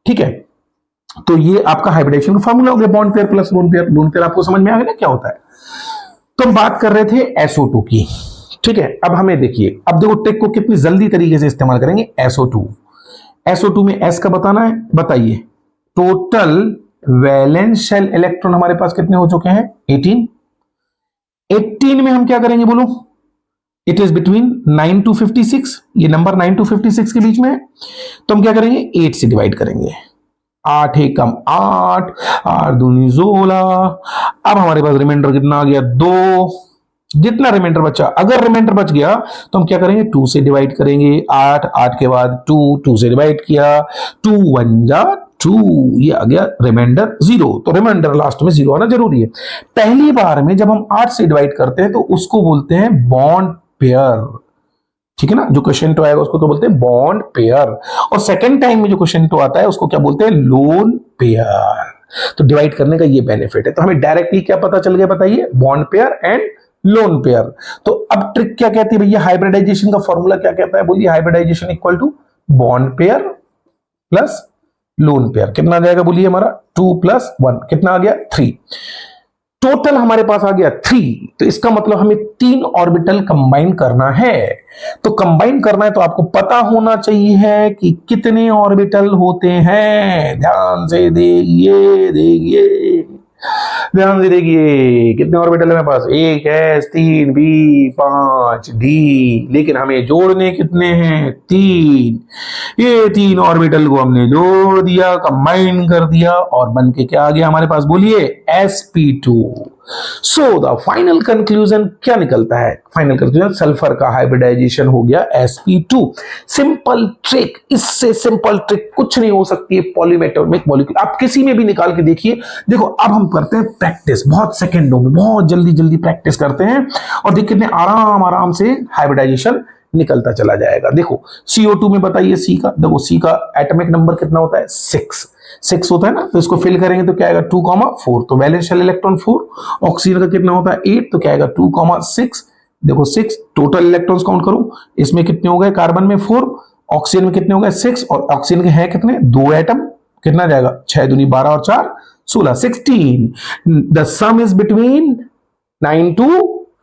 Speaker 1: ठीक है। तो ये आपका हाइब्रिडाइजेशन का फार्मूला हो गया, bond pair plus lone pair. Lone pair आपको समझ में आ गया ना क्या होता है। तो हम बात कर रहे थे SO2 की, ठीक है। अब हमें देखिए, अब देखो ट्रिक को कितनी जल्दी तरीके से इस्तेमाल करेंगे। SO2 में S का बताना है, बताइए टोटल वैलेंस शेल इलेक्ट्रॉन हमारे पास कितने हो चुके हैं, 18 में हम क्या करेंगे बोलो, इट इज बिटवीन 9 to 56, ये नंबर 9 to 56 के बीच में है, तो हम क्या करेंगे 8 से डिवाइड करेंगे। 8 एकम 8, 8 दूनी 16। अब हमारे पास रिमाइंडर कितना आ गया 2। जितना रिमाइंडर बचा, अगर रिमाइंडर बच गया तो हम क्या करेंगे 2 से डिवाइड करेंगे। 8, 8 के बाद 2, 2 से डिवाइड किया, 2 1 जा 2, ये आ गया रिमाइंडर 0। तो रिमाइंडर लास्ट में 0 आना जरूरी है। पहली बार में जब हम 8 से डिवाइड करते हैं तो उसको बोलते हैं बॉन्ड पेयर, ठीक है ना। जो क्वेश्चन तो आएगा उसको तो बोलते हैं बॉन्ड पेयर। और सेकंड टाइम में जो क्वेश्चन तो आता है उसको क्या बोलते हैं लोन पेयर। तो डिवाइड करने का ये बेनिफिट है। तो हमें डायरेक्टली क्या पता चल गया बताइए, bond pair and lone pair. तो अब ट्रिक क्या कहती है भैया, हाइब्रिडाइजेशन का फॉर्मूला क्या कहता है, बोलिए hybridization equal to bond pair plus lone pair. कितना आ जाएगा बोलिए हमारा 2 + 1 कितना आ गया 3। टोटल हमारे पास आ गया 3। तो इसका मतलब हमें 3 ऑर्बिटल कंबाइन करना है। तो कंबाइन करना है तो आपको पता होना चाहिए कि कितने ऑर्बिटल होते हैं। ध्यान से देखिए ध्यान से देखिए, कितने ऑर्बिटल है मेरे पास, 1 S 3 B 5 D, लेकिन हमें जोड़ने कितने हैं 3। ये 3 ऑर्बिटल को हमने जोड़ दिया, कंबाइन कर दिया और बन के क्या आ गया हमारे पास बोलिए sp2। So the final conclusion क्या निकलता है, फाइनल कंक्लूजन सल्फर का हाइब्रिडाइजेशन हो गया sp2। सिंपल ट्रिक, इससे सिंपल ट्रिक कुछ नहीं हो सकती है पॉलीमेटॉर्मिक मॉलिक्यूल। आप किसी में भी निकाल के देखिए। देखो अब हम करते हैं प्रैक्टिस, बहुत सेकंडों में बहुत जल्दी जल्दी प्रैक्टिस करते हैं और देखिए कितने आराम आराम से हाइब्रिडाइजेशन निकलता चला जाएगा। देखो CO2 में बताइए C का, देखो C का एटॉमिक नंबर कितना होता है 6 होता है ना। तो इसको फिल करेंगे तो क्या आएगा 2,4, तो वैलेंस शेल इलेक्ट्रॉन 4। ऑक्सीजन का कितना होता है 8, तो क्या आएगा 2,6। देखो 6 टोटल इलेक्ट्रॉन्स काउंट करो, इसमें कितने हो गए, कार्बन में 4, ऑक्सीजन में कितने हो गए 6, और ऑक्सीजन के हैं कितने 2 एटम, कितना जाएगा 6 दूनी 12 और 4 16 16। The some is between 9 to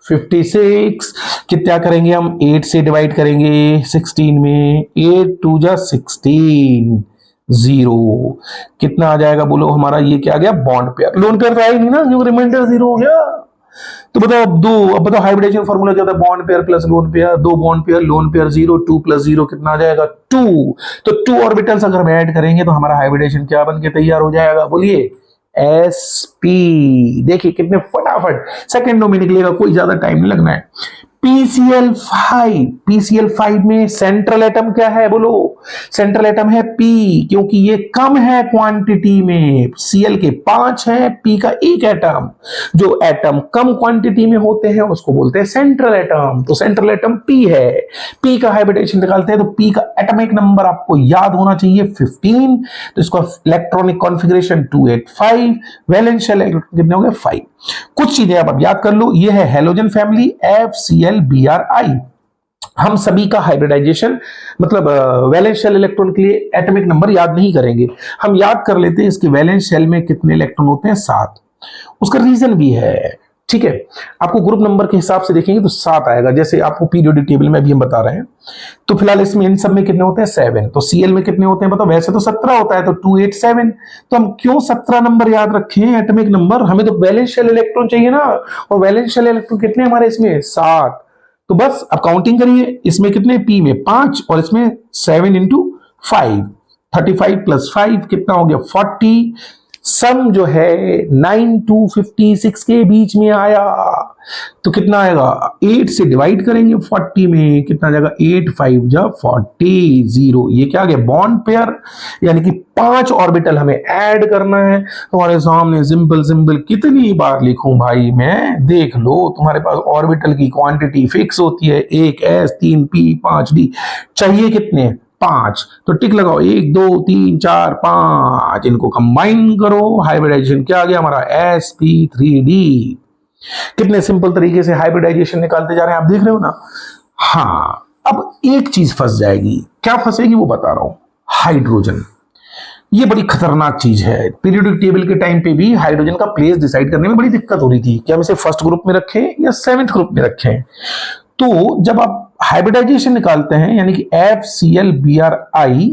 Speaker 1: 56। कितना करेंगे हम 8 से डिवाइड करेंगे 16 में, 8 2 जा 16 0। कितना आ जाएगा बोलो हमारा, ये क्या आ गया बॉन्ड पेयर। लोन पेयर तो आया ही नहीं ना, जो रिमाइंडर 0 हो गया। तो बताओ अब बताओ हाइब्रिडेशन फॉर्मूला क्या होता है, bond pair plus lone pair, 2 bond pair lone pair 0, 2 + 0 कितना आ जाएगा 2। तो 2 ऑर्बिटल्स अगर हम ऐड करेंगे तो हमारा हाइब्रिडेशन क्या बन के तैयार हो जाएगा बोलिए sp। देखिए कितने फटाफट सेकंडों में निकलेगा, कोई ज्यादा टाइम नहीं लगना है। PCl5 में सेंट्रल एटम क्या है बोलो, सेंट्रल एटम है P, क्योंकि ये कम है क्वांटिटी में। Cl के 5 है, P का 1 एटम। जो एटम कम क्वांटिटी में होते हैं उसको बोलते हैं सेंट्रल एटम। तो सेंट्रल एटम P है। P का हाइब्रिडेशन निकालते हैं तो P का एटॉमिक नंबर आपको याद होना चाहिए 15। तो इसका electronic configuration 285, valence shell electron कितने हो गए 5। कुछ चीजें आप याद कर लो, ये है हैलोजन फैमिली FClBrI। हम सभी का हाइब्रिडाइजेशन मतलब वैलेंस शेल इलेक्ट्रॉन के लिए एटॉमिक नंबर याद नहीं करेंगे, हम याद कर लेते हैं इसके वैलेंस शेल में कितने इलेक्ट्रॉन होते हैं 7। उसका रीजन भी है, ठीक है। आपको ग्रुप नंबर के हिसाब से देखेंगे तो 7 आएगा, जैसे आपको पीरियोडिक टेबल में भी हम बता रहे हैं। तो फिलहाल इसमें इन सब में कितने होते हैं 7। तो Cl में कितने होते हैं बताओ, वैसे तो 17 होता है, तो 287। तो हम क्यों 17 नंबर याद रखें एटॉमिक नंबर, हमें तो वैलेंस शेल इलेक्ट्रॉन चाहिए ना। और वैलेंस शेल इलेक्ट्रॉन कितने हमारे इसमें 7। तो बस अब काउंटिंग करिए, इसमें कितने P में 5 और इसमें 7 × 5, 35 + 5 कितना हो गया 40। सम जो है 9 to 56 के बीच में आया, तो कितना आएगा 8 से डिवाइड करेंगे 40 में, कितना जाएगा 8 5 जा 40 0। ये क्या आ गया बॉन्ड पेयर, यानी कि 5 ऑर्बिटल हमें ऐड करना है। तुम्हारे सामने सिंपल सिंपल कितनी बार लिखूं भाई मैं, देख लो तुम्हारे पास ऑर्बिटल की क्वांटिटी फिक्स होती है, 1 S 3 P 5 D, चाहिए कितने 5। तो टिक लगाओ 1 2 3 4 5, इनको कंबाइन करो, हाइब्रिडाइजेशन क्या आ गया हमारा sp3d। कितने सिंपल तरीके से हाइब्रिडाइजेशन निकालते जा रहे हैं आप देख रहे हो ना। हाँ अब एक चीज फंस जाएगी, क्या फंसेगी वो बता रहा हूं, हाइड्रोजन। ये बड़ी खतरनाक चीज है। पीरियोडिक टेबल के टाइम पे भी हाइड्रोजन का प्लेस डिसाइड करने में बड़ी दिक्कत हो रही थी कि हम इसे फर्स्ट ग्रुप में रखें या 7th ग्रुप में रखें। तो जब आप हाइब्रिडाइजेशन निकालते हैं यानी कि FClBrI,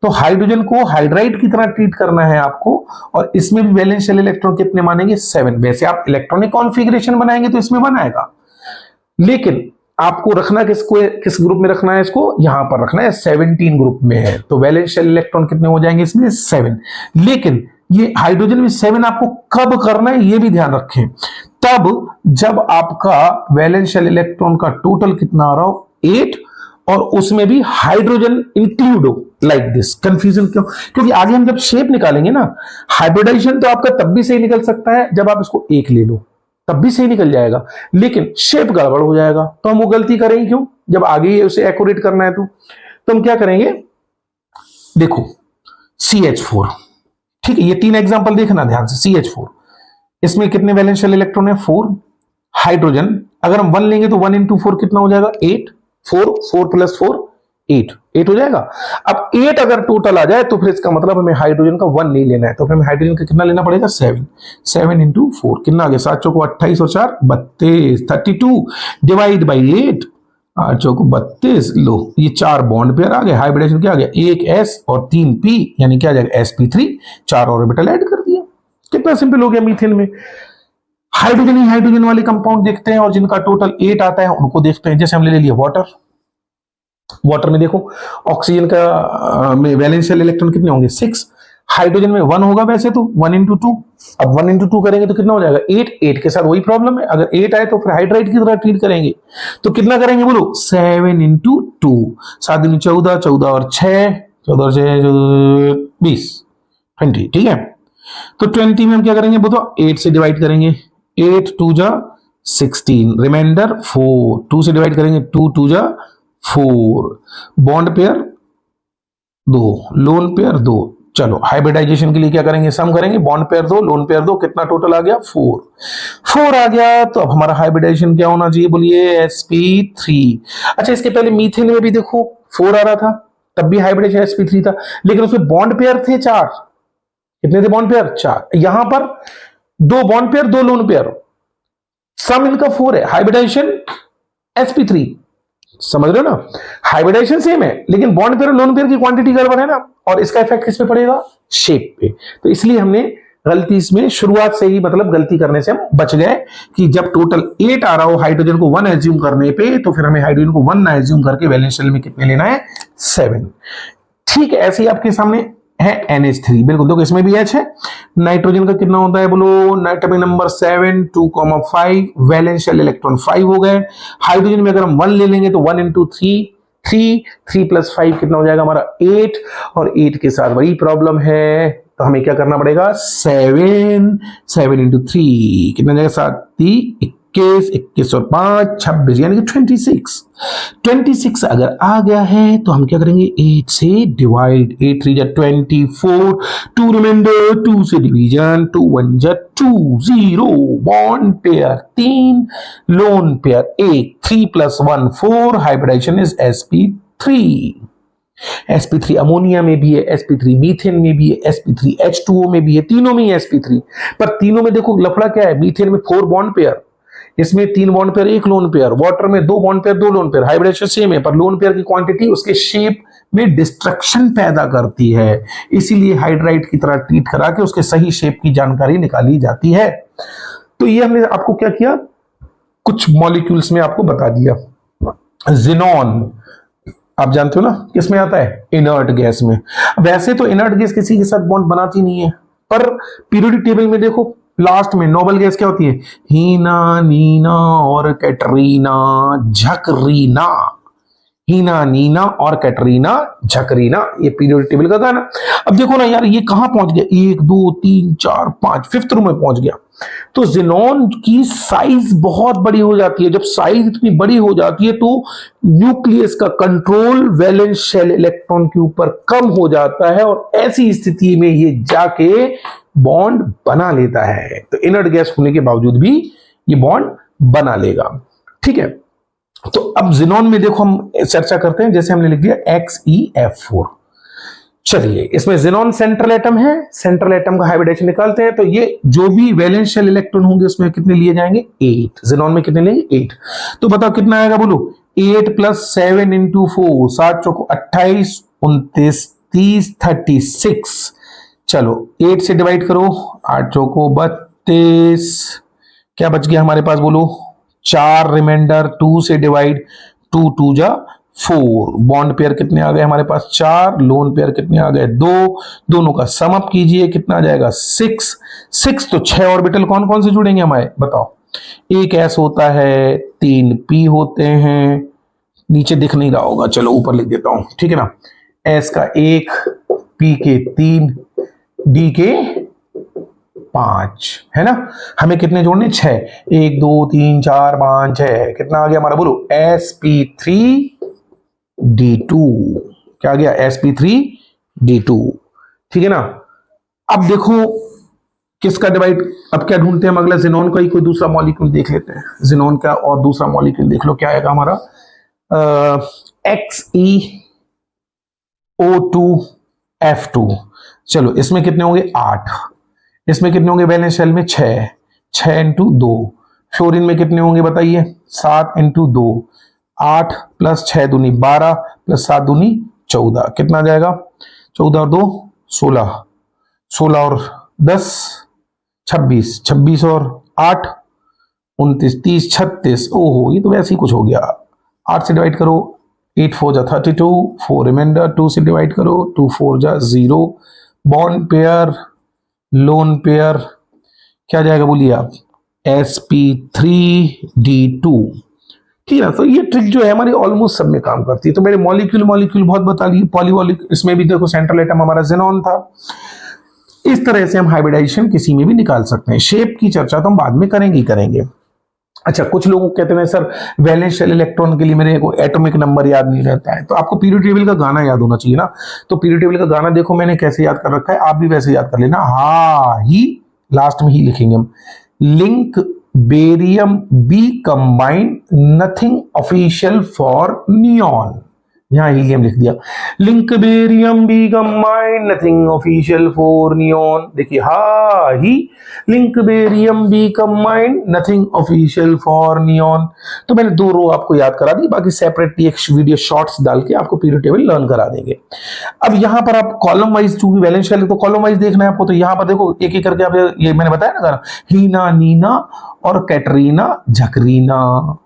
Speaker 1: तो हाइड्रोजन को हाइड्राइड की तरह ट्रीट करना है आपको, और इसमें भी वैलेंस शेल इलेक्ट्रॉन कितने मानेंगे 7। वैसे आप इलेक्ट्रॉनिक कॉन्फ़िगरेशन बनाएंगे तो इसमें बनाएगा, लेकिन आपको रखना किसको, किस ग्रुप में रखना है इसको, यहां पर रखना है 17 ग्रुप में है, तो वैलेंस शेल इलेक्ट्रॉन कितने हो जाएंगे इसमें 7। लेकिन ये हाइड्रोजन में 7 आपको कब करना है ये भी ध्यान रखें, तब जब आपका वैलेंस शेल इलेक्ट्रॉन का टोटल कितना आ रहा हो 8 और उसमें भी हाइड्रोजन इंक्लूड हो, लाइक दिस। कंफ्यूजन क्यों, क्योंकि आगे हम जब शेप निकालेंगे ना, हाइब्रिडाइजेशन तो आपका तब भी सही निकल सकता है जब आप इसको एक ले लो, तब भी सही निकल जाएगा, लेकिन शेप गड़बड़ हो जाएगा, तो हम वो गलती करेंगे क्यों, जब आगे उसे एक्यूरेट करना है तो हम क्या करेंगे, देखो CH4, ठीक है, ये 3 एग्जांपल देखना ध्यान से। CH4 इसमें कितने वैलेंस शेल इलेक्ट्रॉन है 4, हाइड्रोजन अगर हम 1 लेंगे तो 1 into 4 कितना हो जाएगा 8, 4 + 4 8 हो जाएगा। अब 8 अगर टोटल आ जाए तो फिर इसका मतलब हमें हाइड्रोजन का 1 नहीं लेना है, तो फिर हमें हाइड्रोजन का कितना लेना पड़ेगा 7 into 4 कितना आ गया, 7 चौको 28 और 4 32, 32 डिवाइड बाई 8 8 चौको 32, लो ये 4 बॉन्ड पेयर आ गए, हाइब्रिडेशन क्या आ गया 1 S और 3 P, यानी क्या आ जाएगा sp3, 4 ऑर्बिटल ऐड कर दिया। कितना सिंपल हो गया। मीथेन में हाइड्रोजन ही हाइड्रोजन वाले कंपाउंड देखते हैं और जिनका टोटल 8 आता है उनको देखते हैं। जैसे हमने ले लिया वाटर में देखो ऑक्सीजन का में वैलेंस शेल इलेक्ट्रॉन कितने होंगे 6, हाइड्रोजन में 1 होगा वैसे तो 1 into 2, अब 1 into 2 करेंगे तो कितना हो जाएगा 8 के साथ वही प्रॉब्लम है, अगर 8 आए तो फिर हाइड्राइड की तरह ट्रीट करेंगे, तो कितना करेंगे बोलो 7 into 2, 7 दूनी 14, 14 और 6, 14 और 6 20, 20, ठीक है। तो 20 में हम क्या करेंगे बोलो 8 से डिवाइड करेंगे, 8 2 जा 16, रिमाइंडर 4, 2 से डिवाइड करेंगे 2 2 जा 4, बॉन्ड पेयर 2, लोन पेयर 2। चलो हाइब्रिडाइजेशन के लिए क्या करेंगे, सम करेंगे, बॉन्ड पेयर 2 लोन पेयर 2, कितना टोटल आ गया 4 आ गया। तो अब हमारा हाइब्रिडाइजेशन क्या होना चाहिए बोलिए sp3। अच्छा इसके पहले मीथेन में भी देखो 4 आ रहा था, तब भी हाइब्रिडाइजेशन sp3 था, लेकिन उसमें बॉन्ड पेयर थे 4, कितने थे बॉन्ड पेयर 4, यहां पर 2 बॉन्ड पेयर 2 लोन पेयर, सम इनका 4 है, हाइब्रिडाइजेशन sp3, समझ रहे हो ना, हाइब्रिडाइजेशन सेम है लेकिन बॉन्ड पेयर और लोन पेयर की क्वांटिटी गड़बड़ है ना, और इसका इफेक्ट किस पे पड़ेगा शेप पे। तो इसलिए हमने गलती इसमें शुरुआत से ही, मतलब गलती करने से हम बच गए कि जब टोटल 8 आ रहा हो हाइड्रोजन को 1 एज्यूम करने पे, तो फिर हमें हाइड्रोजन को 1 ना एज्यूम करके वैलेंस शेल में कितने लेना है 7। ठीक है, ऐसे ही आपके सामने है NH3, बिल्कुल देखो इसमें भी H है। नाइट्रोजन का कितना होता है बोलो, atomic number 7 2,5, valence shell electron 5 हो गए। हाइड्रोजन में अगर हम 1 ले लेंगे तो 1 into 3 3 + 5 कितना हो जाएगा हमारा 8, और 8 के साथ वही प्रॉब्लम है, तो हमें क्या करना पड़ेगा 7 into 3 कितना जाएगा 7 21, 21 और 5 26, यानी कि 26 अगर आ गया है तो हम क्या करेंगे 8 से डिवाइड, 8 3 जा 24, 2 रिमाइंडर, 2 से डिवीजन, 2 1 जा 2 0, bond pair 3 lone pair 1, 3 + 1 4, hybridization is sp3। sp3 ammonia में भी है, sp3 मीथेन में भी है, sp3 H2O में भी है, तीनों में ही sp3। पर तीनों में देखो लफड़ा क्या है, मीथेन में 4 बॉन्ड पेयर, इसमें 3 bond pair 1 lone pair, water में 2 bond pair 2 lone pair, hybridization same है पर लोन पेयर की क्वांटिटी उसके शेप में डिस्ट्रक्शन पैदा करती है, इसीलिए हाइड्राइड की तरह ट्रीट करा के उसके सही शेप की जानकारी निकाली जाती है। तो ये हमने आपको क्या किया, कुछ मॉलिक्यूल्स में आपको बता दिया। जिनॉन आप जानते हो ना किसमें आता है, इनर्ट गैस में। वैसे तो इनर्ट गैस किसी के साथ बॉन्ड बनाती नहीं है, पर पीरियोडिक टेबल में देखो लास्ट में नोबल गैस क्या होती है, हीना नीना और कैटरीना झकरीना, हीना नीना और कैटरीना झकरीना, ये पीरियोडिक टेबल का गाना। अब देखो ना यार ये कहां पहुंच गया, 1 2 3 4 5 5th रूम में पहुंच गया। तो जिनॉन की साइज बहुत बड़ी हो जाती है, जब साइज इतनी बड़ी हो जाती है तो न्यूक्लियस का कंट्रोल वैलेंस शेल इलेक्ट्रॉन के ऊपर कम हो जाता है, और ऐसी स्थिति में ये जाके बॉन्ड बना लेता है। तो इनर्ट गैस होने के बावजूद भी ये बॉन्ड बना लेगा। ठीक है, तो अब जिनॉन में देखो हम चर्चा करते हैं, जैसे हमने लिख दिया XeF4। चलिए इसमें जिनॉन सेंट्रल एटम है, सेंट्रल एटम का हाइब्रिडेशन निकालते हैं, तो ये जो भी वैलेंस शेल इलेक्ट्रॉन होंगे उसमें कितने लिए जाएंगे 8, जिनॉन में कितने लेंगे 8। तो बताओ कितना आएगा बोलो, 8 + 7 into 4, 7 चौको 28 29 30 36। चलो 8 से डिवाइड करो, 8 चौको 32, क्या बच गया हमारे पास बोलो 4 रिमाइंडर 2 से डिवाइड, 2 2 जा 4, बॉन्ड पेयर कितने आ गए हमारे पास 4, लोन पेयर कितने आ गए 2, दोनों का सम अप कीजिए कितना आ जाएगा 6, 6 तो 6 ऑर्बिटल कौन कौन से जुड़ेंगे हमारे बताओ, एक एस होता है, 3 पी होते हैं, नीचे दिख नहीं रहा होगा चलो ऊपर लिख देता हूं, ठीक है ना, एस का 1, पी के 3, डी के 5, है ना, हमें कितने जोड़ने 6, 1 2 3 4 5 6, कितना आ गया हमारा बोलो sp3 d2, क्या आ गया sp3 d2, ठीक है ना। अब देखो किसका डिवाइड, अब क्या ढूंढते हैं हम अगला, जिनोन का ही कोई दूसरा मॉलिक्यूल देख लेते हैं, जिनोन का और दूसरा मॉलिक्यूल देख लो क्या आएगा हमारा XeO2F2, चलो इसमें कितने होंगे 8, इसमें कितने होंगे वैलेंस शेल में 6, 6 इंटू 2, फ्लोरीन में कितने होंगे बताइए 7 इंटू 2, 8 प्लस 6 दूनी 12 प्लस 7 दूनी 14, कितना आ जाएगा 14 और 2 16, 16 और 10 26, 26 और 8 29 30 36, ओहो ये तो वैसे ही कुछ हो गया, 8 से डिवाइड करो 8 4 जा 32, 4 रिमाइंडर 2 से डिवाइड करो 2 4 जा 0, बॉन्ड पेयर लोन पेयर क्या जाएगा बोलिए आप sp3d2, ठीक है ना। तो ये ट्रिक जो है हमारी ऑलमोस्ट सब में काम करती है। तो मैंने मॉलिक्यूल मॉलिक्यूल बहुत बता लिए, पॉलीमॉलिक्यूल इसमें भी देखो सेंट्रल एटम हमारा ज़ेनॉन था, इस तरह से हम हाइब्रिडाइजेशन किसी में भी निकाल सकते हैं। शेप की चर्चा तो हम बाद में करेंगे ही करेंगे। अच्छा कुछ लोग कहते हैं सर वैलेंस शेल इलेक्ट्रॉन के लिए मेरे को एटॉमिक नंबर याद नहीं रहता है, तो आपको पीरियड टेबल का गाना याद होना चाहिए ना, तो पीरियड टेबल का गाना देखो मैंने कैसे याद कर रखा है, आप भी वैसे याद कर लेना, हा ही लास्ट में ही लिखेंगे हम, link barium be combined nothing official for neon, यहां हीलियम लिख दिया, link barium be combined nothing official for neon, देखिए हा ही link barium be combined nothing official for neon. तो मैंने 2 रो आपको याद करा दी, बाकी सेपरेटली एक वीडियो शॉर्ट्स डाल के आपको पीरियड टेबल लर्न करा देंगे। अब यहां पर आप कॉलम वाइज, चूंकि वैलेंस शेल तो कॉलम वाइज देखना है आपको, तो यहां पर देखो एक एक करके आप, ये मैंने बताया ना हीना नीना और कैटरीना झकरीना,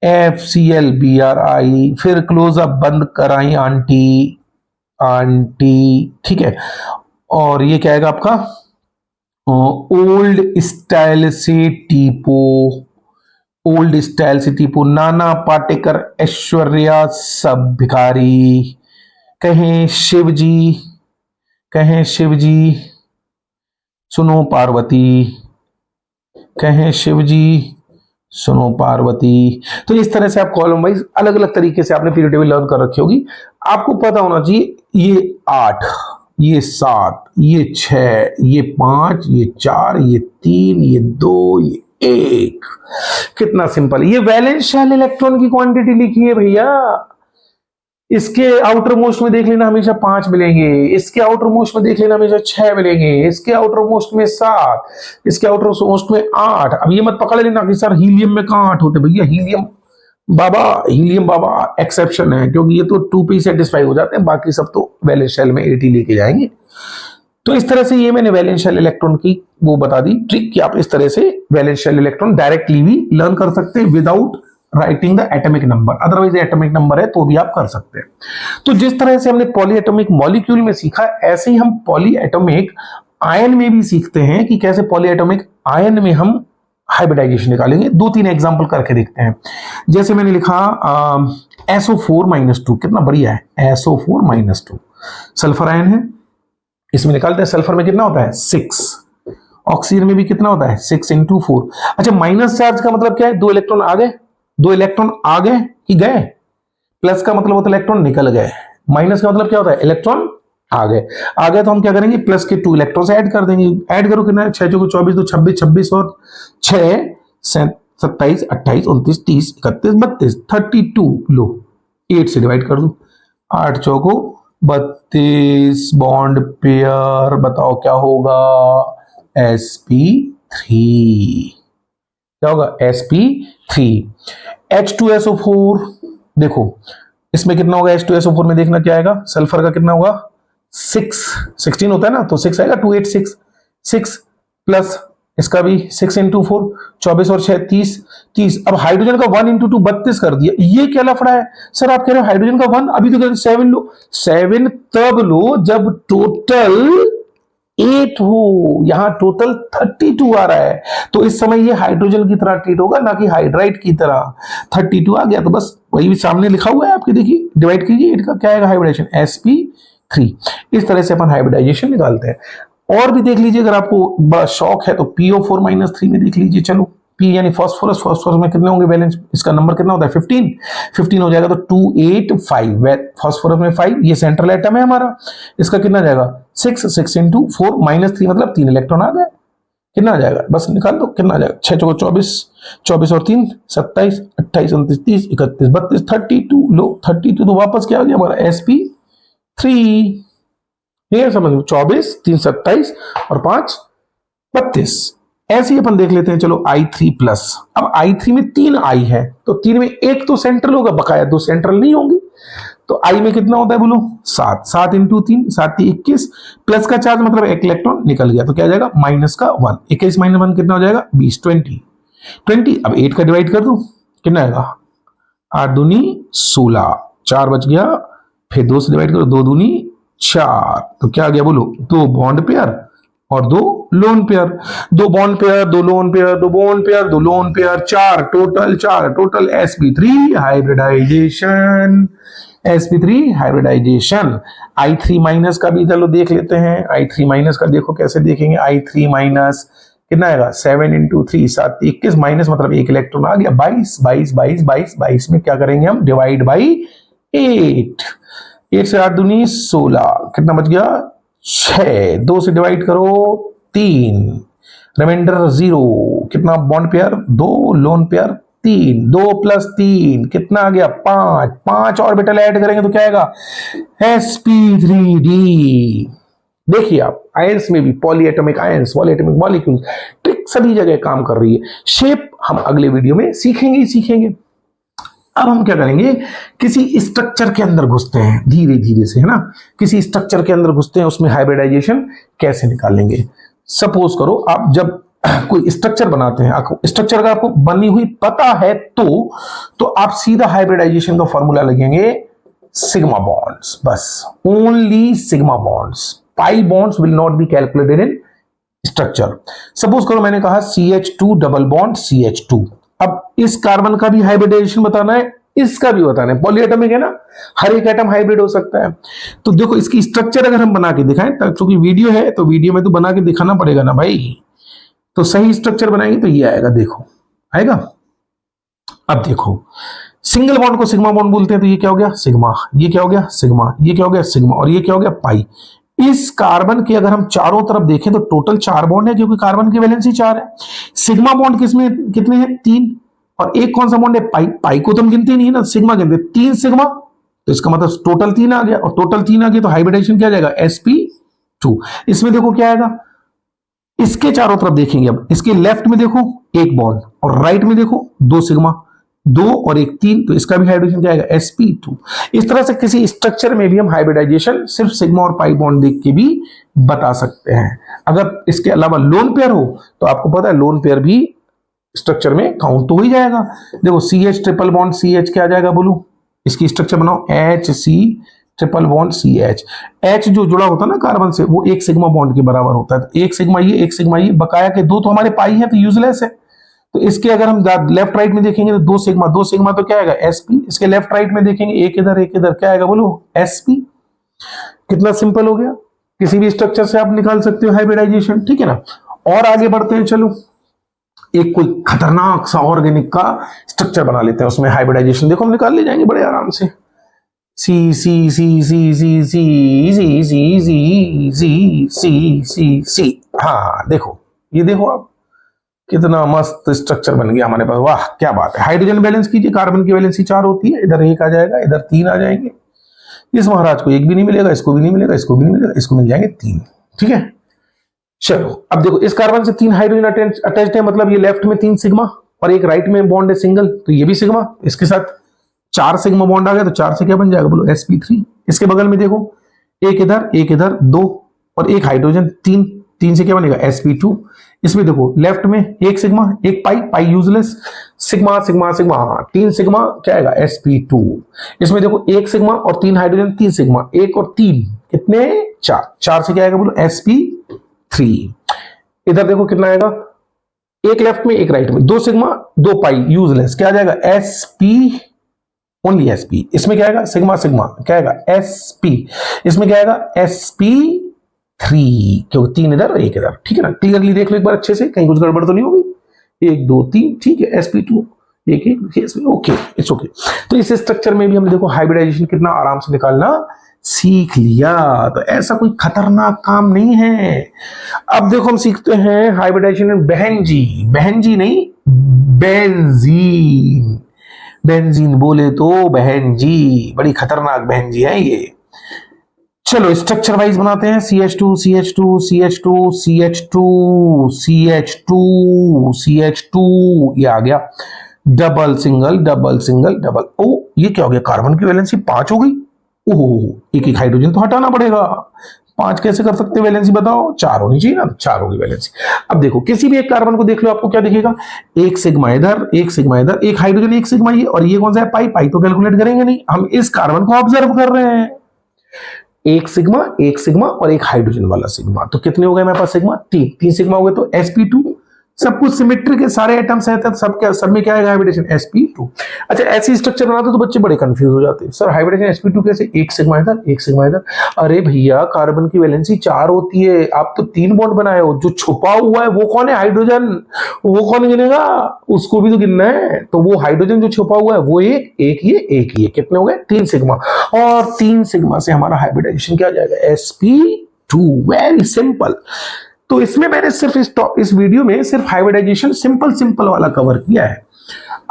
Speaker 1: FCLBRI, फिर क्लोजअप बंद कराई आंटी आंटी, ठीक है, और ये क्या आएगा आपका ओल्ड स्टाइल से टीपो, ओल्ड स्टाइल से टीपो, नाना पाटेकर ऐश्वर्या सब भिखारी, कहें शिवजी, कहें शिवजी सुनो पार्वती, कहें शिवजी सुनो पार्वती। तो इस तरह से आप कॉलम वाइज अलग अलग तरीके से आपने पीरियड टेबल लर्न कर रखी होगी, आपको पता होना चाहिए ये 8, ये 7, ये 6, ये 5, ये 4, ये 3, ये 2, ये 1, कितना सिंपल। ये वैलेंस शेल इलेक्ट्रॉन की क्वांटिटी लिखी है भैया, इसके आउटर मोस्ट में देख लेना हमेशा 5 मिलेंगे, इसके आउटर मोस्ट में देख लेना हमेशा 6 मिलेंगे, इसके आउटर मोस्ट में 7, इसके आउटर मोस्ट में 8। अब ये मत पकड़ लेना कि सर हीलियम में कहां 8 होते, भैया हीलियम बाबा एक्सेप्शन है, क्योंकि ये तो 2p सेटिस्फाई हो जाते हैं, बाकी सब तो वैलेंस शेल में 80 लेके जाएंगे। तो इस तरह से ये मैंने वैलेंस शेल इलेक्ट्रॉन की वो बता दी ट्रिक कि आप इस तरह से वैलेंस शेल इलेक्ट्रॉन डायरेक्टली भी लर्न कर सकते हैं without writing the atomic number, otherwise atomic number है तो भी आप कर सकते हैं। तो जिस तरह से हमने पॉलीएटॉमिक मॉलिक्यूल में सीखा, ऐसे ही हम पॉलीएटॉमिक आयन में भी सीखते हैं कि कैसे पॉलीएटॉमिक आयन में हम हाइब्रिडाइजेशन निकालेंगे। 2-3 एग्जांपल करके देखते हैं। जैसे मैंने लिखा SO4-2, कितना बढ़िया है, SO4-2 सल्फर आयन है, इसमें निकालते हैं सल्फर में कितना होता है 6, ऑक्सीजन में भी कितना होता है 6 × 4। अच्छा माइनस चार्ज का मतलब क्या है, 2 इलेक्ट्रॉन आ गए, 2 इलेक्ट्रॉन आ गए कि गए, प्लस का मतलब होता है इलेक्ट्रॉन निकल गए, माइनस का मतलब क्या होता है इलेक्ट्रॉन आ गए। आ गए तो हम क्या करेंगे, प्लस के 2 इलेक्ट्रॉन से ऐड कर देंगे, ऐड करो कितना है 6 × 24 तो 26, 26 और 6 27 28 29 30 31 32 32, लो 8 से डिवाइड कर दो, 8 चौको 32, बॉन्ड पेयर बताओ क्या होगा sp3, क्या होगा sp3। H2SO4 देखो इसमें कितना होगा, H2SO4 में देखना क्या आएगा, सल्फर का कितना होगा 16 होता है ना, तो 6 आएगा 286, 6 प्लस इसका भी 6 इंटू 4 24 और 6 30 30। अब हाइड्रोजन का 1 इंटू 2 32 कर दिया। ये क्या लफड़ा है सर? आप कह रहे हो हाइड्रोजन का 1, अभी तो 7 लो। 7 तब लो जब टोटल 8 हो। यहां टोटल 32 आ रहा है, तो इस समय ये हाइड्रोजन की तरह ट्रीट होगा, ना कि हाइड्राइड की तरह। 32 आ गया तो बस वही सामने लिखा हुआ है आपके, देखिए डिवाइड कीजिए, इनका क्या आएगा हाइब्रिडाइजेशन sp3। इस तरह से अपन हाइब्रिडाइजेशन निकालते हैं। और भी देख लीजिए, अगर आपको बड़ा शौक है तो PO4 - 3 में देख लीजिए। चलो P यानी फास्फोरस, फास्फोरस में कितने होंगे वैलेंस, इसका नंबर कितना होता है 15, 15 हो जाएगा तो 285, फास्फोरस में 5, ये सेंट्रल एटम है हमारा, इसका कितना जाएगा 6, 6 इंटू 4 -3 मतलब 3 इलेक्ट्रॉन आ गए। कितना आ जाएगा बस निकाल दो, कितना आ जाएगा 6 चौको 24, 24 और 3 27, 28 29 30 31 32 32 लो 32 तो वापस क्या आ गया हमारा sp3। ये समझ लो 24 3 27 और 5 32। ऐसे ही अपन देख लेते हैं। चलो I3 प्लस, अब I3 में 3 I है तो 3 में एक तो सेंट्रल होगा, बकाया 2 सेंट्रल नहीं होंगे। तो I में कितना होता है बोलो 7, 7 इंटू 3 7 21, प्लस का चार्ज मतलब एक इलेक्ट्रॉन निकल गया तो क्या आ जाएगा माइनस का 1, 21 - 1 कितना हो जाएगा 20, 20। अब 8 का डिवाइड कर दो, कितना आएगा 8 दूनी 16, 4 बच गया, फिर 2 से डिवाइड करो 2 दूनी 4, तो क्या आ गया बोलो 2 बॉन्ड पेयर और 2 lone pair, 2 bond pair 2 lone pair 2 bond pair 2 lone pair 4 total sp3 hybridization. sp3 hybridization. I3 minus का भी चलो देख लेते हैं। I3 माइनस का देखो कैसे देखेंगे। I3 माइनस कितना आएगा 7 इंटू 3 7 21 माइनस मतलब एक इलेक्ट्रॉन आ गया 22 22 22 22 22 में क्या करेंगे हम डिवाइड बाई 8, 8 से 8 दूनी 16, कितना बच गया 6, 2 से डिवाइड करो 3, रिमाइंडर 0, कितना बॉन्ड पेयर 2 लोन पेयर 3, 2 + 3 कितना आ गया 5, 5 ऑर्बिटल ऐड करेंगे तो क्या आएगा sp3d। देखिए आप आयंस में भी polyatomic ions, polyatomic molecules, trick सभी जगह काम कर रही है। शेप हम अगले वीडियो में सीखेंगे ही सीखेंगे। अब हम क्या करेंगे किसी स्ट्रक्चर के अंदर घुसते हैं धीरे धीरे से, है ना, किसी स्ट्रक्चर के अंदर घुसते हैं, उसमें हाइब्रिडाइजेशन कैसे निकालेंगे। सपोज करो आप जब कोई स्ट्रक्चर बनाते हैं, स्ट्रक्चर का आपको बनी हुई पता है तो आप सीधा हाइब्रिडाइजेशन का फॉर्मूला लगेंगे सिग्मा बॉन्ड्स, बस only sigma bonds, pi bonds will not be calculated in structure. Suppose करो मैंने कहा CH2 डबल बॉन्ड CH2, अब इस कार्बन का भी हाइब्रिडाइजेशन बताना है, इसका भी बताना है, पॉलीएटॉमिक है ना, हर एक एटम हाइब्रिड हो सकता है। तो देखो इसकी स्ट्रक्चर अगर हम बना के दिखाएं, क्योंकि वीडियो है तो वीडियो में तो बना के दिखाना पड़ेगा ना भाई, तो सही स्ट्रक्चर बनाएंगे तो ये आएगा, देखो आएगा। अब देखो सिंगल बॉन्ड को सिग्मा बॉन्ड बोलते हैं, तो ये क्या हो गया सिग्मा, ये क्या हो गया सिग्मा, ये क्या हो गया सिग्मा और ये क्या हो गया पाई। इस कार्बन के अगर हम चारों तरफ देखें तो टोटल 4 बॉन्ड है, क्योंकि कार्बन की वैलेंसी 4 है। सिग्मा बॉन्ड किसमें कितने हैं 3, और एक कौन सा बॉन्ड है पाई, पाई को तो हम गिनते नहीं ना, सिग्मा गिनते, 3 सिग्मा, तो इसका मतलब टोटल 3 आ गया, और टोटल 3 आ गया तो हाइब्रिडाइजेशन क्या जाएगा sp2। इसमें देखो क्या आएगा, इसके चारों तरफ देखेंगे, अब इसके लेफ्ट में देखो एक बॉन्ड और राइट में देखो 2 सिग्मा, 2 और 1 3, तो इसका भी हाइड्रोजन क्या आएगा sp2। इस तरह से किसी स्ट्रक्चर में भी हम हाइब्रिडाइजेशन सिर्फ सिग्मा और पाई बॉन्ड देख के भी बता सकते हैं। अगर इसके अलावा लोन पेयर हो तो आपको पता है लोन पेयर भी स्ट्रक्चर में काउंट तो हो ही जाएगा। देखो CH ट्रिपल बॉन्ड CH क्या आ जाएगा बोलो, इसकी स्ट्रक्चर बनाओ HC triple bond CH, H जो जुड़ा होता है ना कार्बन से वो एक सिग्मा बॉन्ड के बराबर होता है, तो एक सिग्मा ये एक सिग्मा ये, बकाया के 2 तो हमारे पाई है तो यूजलेस है। तो इसके अगर हम लेफ्ट राइट में देखेंगे तो 2 सिग्मा, 2 सिग्मा तो क्या आएगा sp, इसके लेफ्ट राइट में देखेंगे एक इधर क्या आएगा बोलो sp। कितना सिंपल हो गया, किसी भी स्ट्रक्चर से आप निकाल सकते हो हाइब्रिडाइजेशन, ठीक है ना। और आगे बढ़ते हैं, चलो एक कोई खतरनाक सा ऑर्गेनिक का स्ट्रक्चर बना लेते हैं, उसमें हाइब्रिडाइजेशन देखो हम निकाल ले जाएंगे बड़े आराम से। सी सी सी सी सी सी सी सी सी सी सी सी सी, हाँ देखो ये देखो आप कितना मस्त स्ट्रक्चर बन गया हमारे पास, वाह क्या बात है। हाइड्रोजन बैलेंस कीजिए, कार्बन की वैलेंसी 4 होती है, इधर 1 आ जाएगा, इधर 3 आ जाएंगे, इस महाराज को 1 भी नहीं मिलेगा, इसको भी नहीं मिलेगा, इसको भी नहीं मिलेगा, इसको मिल जाएंगे 3, ठीक है। चलो अब देखो इस कार्बन से 3 हाइड्रोजन अटैच्ड है, मतलब ये लेफ्ट में 3 सिग्मा और एक राइट में बॉन्ड है सिंगल, तो ये भी सिग्मा, इसके साथ 4 सिग्मा बॉन्ड आ गया, तो 4 से क्या बन जाएगा बोलो sp3। इसके बगल में देखो एक इधर 2 और एक हाइड्रोजन 3, 3 से क्या बनेगा sp2। इसमें देखो लेफ्ट में एक सिग्मा एक pi, pi useless, sigma sigma sigma, 3 sigma क्या आएगा sp2। इसमें देखो एक सिग्मा और 3 हाइड्रोजन, 3 सिग्मा, 1 और 3 कितने 4, 4 से क्या आएगा बोलो sp3। इधर देखो कितना आएगा, एक लेफ्ट में एक राइट में, 2 सिग्मा 2 पाई यूजलेस, क्या आ जाएगा sp, ओनली sp। इसमें क्या आएगा सिग्मा सिग्मा क्या आएगा sp, इसमें क्या आएगा sp3, क्योंकि 3 इधर और 1 इधर, ठीक है ना। क्लियरली देख लो एक बार अच्छे से, कहीं कुछ गड़बड़ तो नहीं होगी। 1 2 3 ठीक है, sp2 एक एक ओके, इट्स ओके। तो इस स्ट्रक्चर में भी हमने देखो हाइब्रिडाइजेशन कितना आराम से निकालना सीख लिया, तो ऐसा कोई खतरनाक काम नहीं है। अब देखो हम सीखते हैं हाइब्रिडाइजेशन में बहन जी नहीं बेंजीन, बेंजीन बोले तो बहन जी, बड़ी खतरनाक बहन जी है ये। चलो स्ट्रक्चर वाइज बनाते हैं, CH2 CH2 CH2 CH2 CH2 CH2, ये आ गया double single double single double. ओ ये क्या हो गया, कार्बन की वैलेंसी 5 हो गई। ओह एक एक हाइड्रोजन तो हटाना पड़ेगा, 5 कैसे कर सकते वैलेंसी बताओ, 4 होनी चाहिए ना, 4 होगी वैलेंसी। अब देखो किसी भी एक कार्बन को देख लो, आपको क्या दिखेगा, एक सिग्मा इधर एक सिग्मा इधर, एक हाइड्रोजन एक सिग्मा ये, और ये कौन सा है पाई, पाई तो कैलकुलेट करेंगे नहीं, हम इस कार्बन को ऑब्जर्व कर रहे हैं। एक सिग्मा और एक हाइड्रोजन वाला सिग्मा, तो कितने हो गए मेरे पास सिग्मा, 3 सिग्मा हो गए तो sp2, सब कुछ सिमेट्रिक है, सारे एटम्स हैं, सब में क्या है हाइब्रिडेशन sp2। अच्छा ऐसी स्ट्रक्चर बनाते तो बच्चे बड़े कंफ्यूज हो जाते हैं, सर हाइब्रिडेशन sp2 कैसे, एक सिग्मा इधर एक सिग्मा इधर। अरे भैया कार्बन की वैलेंसी 4 होती है, आप तो 3 बॉन्ड बनाए हो, जो छुपा हुआ है वो कौन है, हाइड्रोजन, वो कौन गिनेगा, उसको भी तो गिनना है। तो वो हाइड्रोजन जो छुपा हुआ है वो एक ये कितने हो गए 3 सिग्मा, और 3 सिग्मा से हमारा हाइब्रिडाइजेशन क्या आ जाएगा sp2, वेरी सिंपल। तो इसमें मैंने सिर्फ इस वीडियो में सिर्फ हाइब्रिडाइजेशन सिंपल वाला कवर किया है।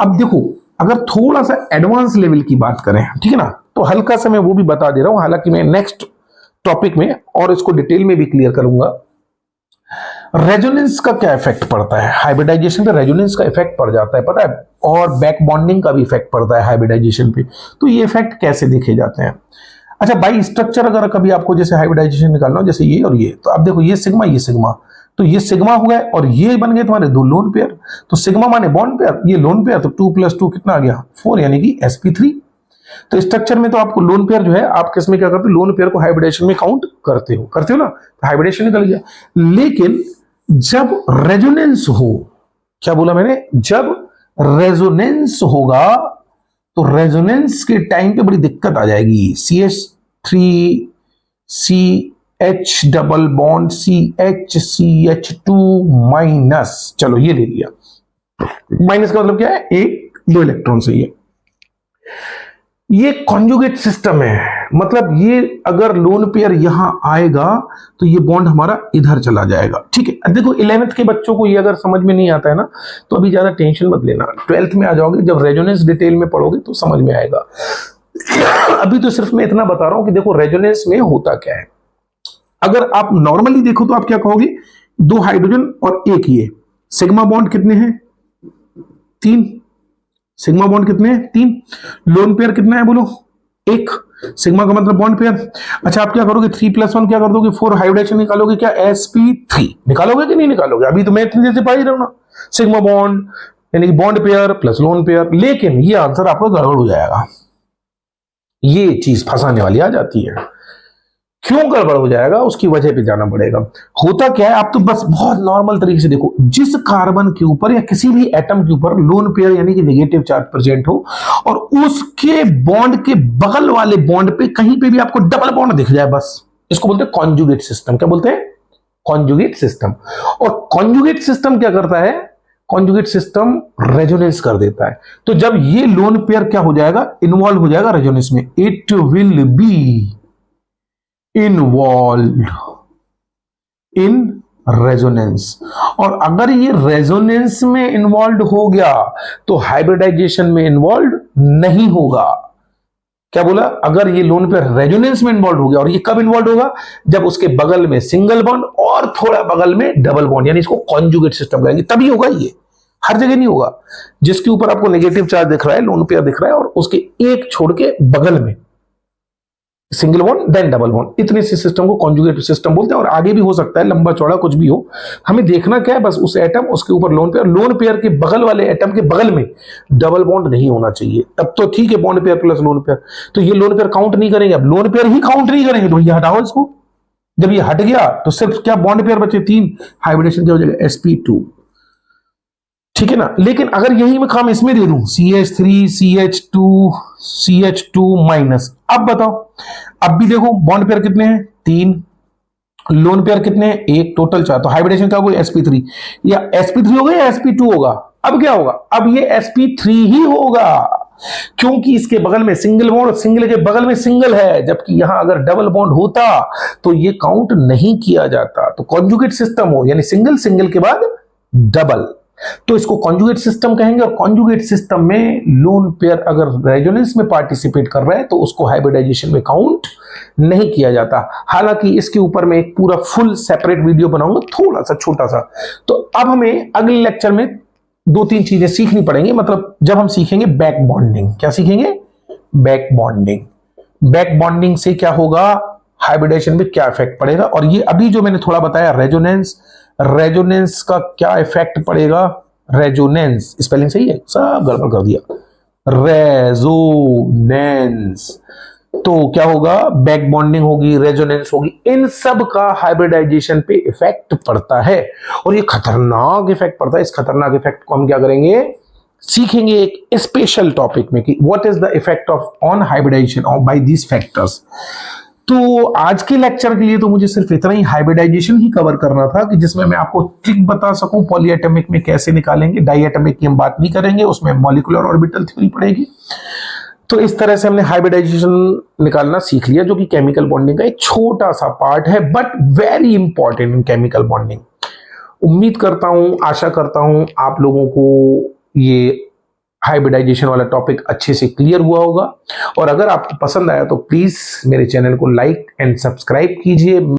Speaker 1: अब देखो अगर थोड़ा सा एडवांस लेवल की बात करें, ठीक है ना, तो हल्का सा मैं वो भी बता दे रहा हूं, हालांकि मैं नेक्स्ट टॉपिक में और इसको डिटेल में भी क्लियर करूंगा। रेजोनेंस का क्या इफेक्ट पड़ता है हाइब्रिडाइजेशन पे, रेजोनेंस का इफेक्ट पड़ जाता है पता है, और बैक बॉन्डिंग का भी इफेक्ट पड़ता है हाइब्रिडाइजेशन पे। तो ये इफेक्ट कैसे देखे जाते हैं, अच्छा बाई स्ट्रक्चर अगर कभी आपको जैसे हाइब्रिडाइजेशन निकालना हो, जैसे ये और ये, तो आप देखो ये सिग्मा, तो ये सिग्मा हो गया और ये बन गए तुम्हारे 2 लोन पेयर, तो सिग्मा माने बॉन्ड पेयर, ये लोन पेयर, तो 2 + 2 कितना आ गया 4, यानी कि sp3। तो स्ट्रक्चर में तो आपको लोन पेयर जो है आप किसमें क्या करते हो, लोन पेयर को हाइब्रिडेशन में काउंट करते हो ना, तो हाइब्रिडेशन निकल गया। लेकिन जब रेजोनेंस हो, क्या बोला मैंने, जब रेजोनेंस होगा तो रेजोनेंस के टाइम पे बड़ी दिक्कत आ जाएगी, CH3 CH double bond CH2 minus, चलो ये ले लिया, माइनस का मतलब क्या है, 1 2 इलेक्ट्रॉन से ये कॉन्जुगेट सिस्टम है, मतलब ये अगर लोन पेयर यहां आएगा तो ये बॉन्ड हमारा इधर चला जाएगा, ठीक है। देखो 11th के बच्चों को ये अगर समझ में नहीं आता है ना, तो अभी ज्यादा टेंशन मत लेना, 12th में आ जाओगे जब रेजोनेंस डिटेल में पढ़ोगे तो समझ में आएगा। अभी तो सिर्फ मैं इतना बता रहा हूं कि देखो रेजोनेंस में होता क्या है। अगर आप नॉर्मली देखो तो आप क्या कहोगे, 2 हाइड्रोजन और एक ये, सिग्मा बॉन्ड कितने हैं 3, सिग्मा बॉन्ड कितने हैं 3, लोन पेयर कितना है बोलो 1, सिग्मा का मतलब बॉन्ड पेयर। अच्छा आप क्या करोगे 3 + 1 क्या कर दोगे 4, हाइब्रिडेशन निकालोगे क्या sp3 निकालोगे कि नहीं निकालोगे, अभी तो मैं इतनी देर से पढ़ ही रहा हूं ना, सिग्मा बॉन्ड यानी कि bond pair plus lone pair. लेकिन ये आंसर आपका गड़बड़ हो जाएगा, ये चीज फंसाने वाली आ जाती है। क्यों गड़बड़ हो जाएगा उसकी वजह पे जाना पड़ेगा। होता क्या है, आप तो बस बहुत नॉर्मल तरीके से देखो, जिस कार्बन के ऊपर या किसी भी एटम के ऊपर लोन पेयर यानी कि नेगेटिव चार्ज प्रेजेंट हो और उसके बॉन्ड के बगल वाले बॉन्ड पे कहीं पे भी आपको डबल बॉन्ड दिख जाए, बस इसको बोलते हैं कॉन्जुगेट सिस्टम। क्या बोलते हैं, कॉन्जुगेट सिस्टम। और कॉन्जुगेट सिस्टम क्या करता है, कॉन्जुगेट सिस्टम रेजोनेंस कर देता है। तो जब ये लोन पेयर क्या हो जाएगा, इन्वॉल्व हो जाएगा रेजोनेंस में, it will be involve in resonance. और अगर ये रेजोनेंस में इन्वॉल्व हो गया तो हाइब्रिडाइजेशन में इन्वॉल्व नहीं होगा। क्या बोला, अगर ये लोन पे रेजोनेंस में इन्वॉल्व हो गया, और ये कब इन्वॉल्व होगा, जब उसके बगल में सिंगल बॉन्ड और थोड़ा बगल में डबल बॉन्ड, यानी इसको कॉन्जुगेट सिस्टम कहेंगे, तभी होगा। ये हर जगह नहीं होगा। जिसके ऊपर आपको नेगेटिव चार्ज दिख रहा है, लोन पेयर दिख रहा है, और उसके एक छोड़ के बगल में single bond then double bond, इतने से सिस्टम को कॉन्जुगेट सिस्टम बोलते हैं। और आगे भी हो सकता है, लंबा चौड़ा कुछ भी हो, हमें देखना क्या है, बस उस एटम, उसके ऊपर लोन पेयर, लोन पेयर के बगल वाले एटम के बगल में डबल बॉन्ड नहीं होना चाहिए, तब तो ठीक है, bond pair plus lone pair. तो ये लोन पेयर काउंट नहीं करेंगे, अब लोन पेयर ही काउंट नहीं करेंगे, तो ये हटाओ इसको। जब ये हट गया तो सिर्फ क्या बॉन्ड पेयर बचे, 3, हाइब्रिडेशन क्या हो जाएगा, sp2, ठीक है ना। लेकिन अगर यही मैं काम इसमें दे दूं, CH3 CH2 CH2 माइनस, अब बताओ, अब भी देखो बॉन्ड पेयर कितने हैं, 3, लोन पेयर कितने हैं, 1, टोटल 4, तो हाइब्रिडेशन क्या होगा, sp3, या sp3 होगा या sp2 होगा, अब क्या होगा, अब ये sp3 ही होगा, क्योंकि इसके बगल में सिंगल बॉन्ड, सिंगल के बगल में सिंगल है, जबकि यहां अगर डबल बॉन्ड होता तो ये काउंट नहीं किया जाता। तो कॉन्जुगेट सिस्टम हो, यानी सिंगल, सिंगल के बाद डबल, तो इसको कॉन्जुगेट सिस्टम कहेंगे। और कॉन्जुगेट सिस्टम में लोन पेयर अगर रेजोनेंस में पार्टिसिपेट कर रहा है तो उसको हाइब्रिडाइजेशन में काउंट नहीं किया जाता। हालांकि इसके ऊपर मैं एक पूरा फुल सेपरेट वीडियो बनाऊंगा, थोड़ा सा छोटा सा। तो अब हमें अगले लेक्चर में 2-3 चीजें सीखनी पड़ेंगी, मतलब जब हम सीखेंगे बैक बॉन्डिंग, क्या सीखेंगे, बैक बॉन्डिंग। बैक बॉन्डिंग से क्या होगा, हाइब्रिडेशन में क्या इफेक्ट पड़ेगा, और ये अभी जो मैंने थोड़ा बताया रेजोनेंस, रेजोनेंस का क्या इफेक्ट पड़ेगा, रेजोनेंस स्पेलिंग सही है, सब गड़बड़ कर दिया, रेजोनेंस, तो क्या होगा, बैक बॉन्डिंग होगी, रेजोनेंस होगी, इन सब का हाइब्रिडाइजेशन पे इफेक्ट पड़ता है, और ये खतरनाक इफेक्ट पड़ता है। इस खतरनाक इफेक्ट को हम क्या करेंगे, सीखेंगे एक स्पेशल टॉपिक में कि what is the effect of on hybridization of by these factors. तो आज के लेक्चर के लिए तो मुझे सिर्फ इतना ही, हाइब्रिडाइजेशन ही कवर करना था, कि जिसमें मैं आपको ट्रिक बता सकूं पॉलीएटॉमिक में कैसे निकालेंगे, डाइएटॉमिक की हम बात नहीं करेंगे, उसमें मॉलिक्यूलर ऑर्बिटल थ्योरी पड़ेगी। तो इस तरह से हमने हाइब्रिडाइजेशन निकालना सीख लिया, जो कि केमिकल बॉन्डिंग का एक छोटा सा पार्ट है, but very important in chemical bonding. उम्मीद करता हूं, आशा करता हूं आप लोगों को ये हाइब्रिडाइजेशन वाला टॉपिक अच्छे से क्लियर हुआ होगा। और अगर आपको पसंद आया तो प्लीज मेरे चैनल को लाइक एंड सब्सक्राइब कीजिए।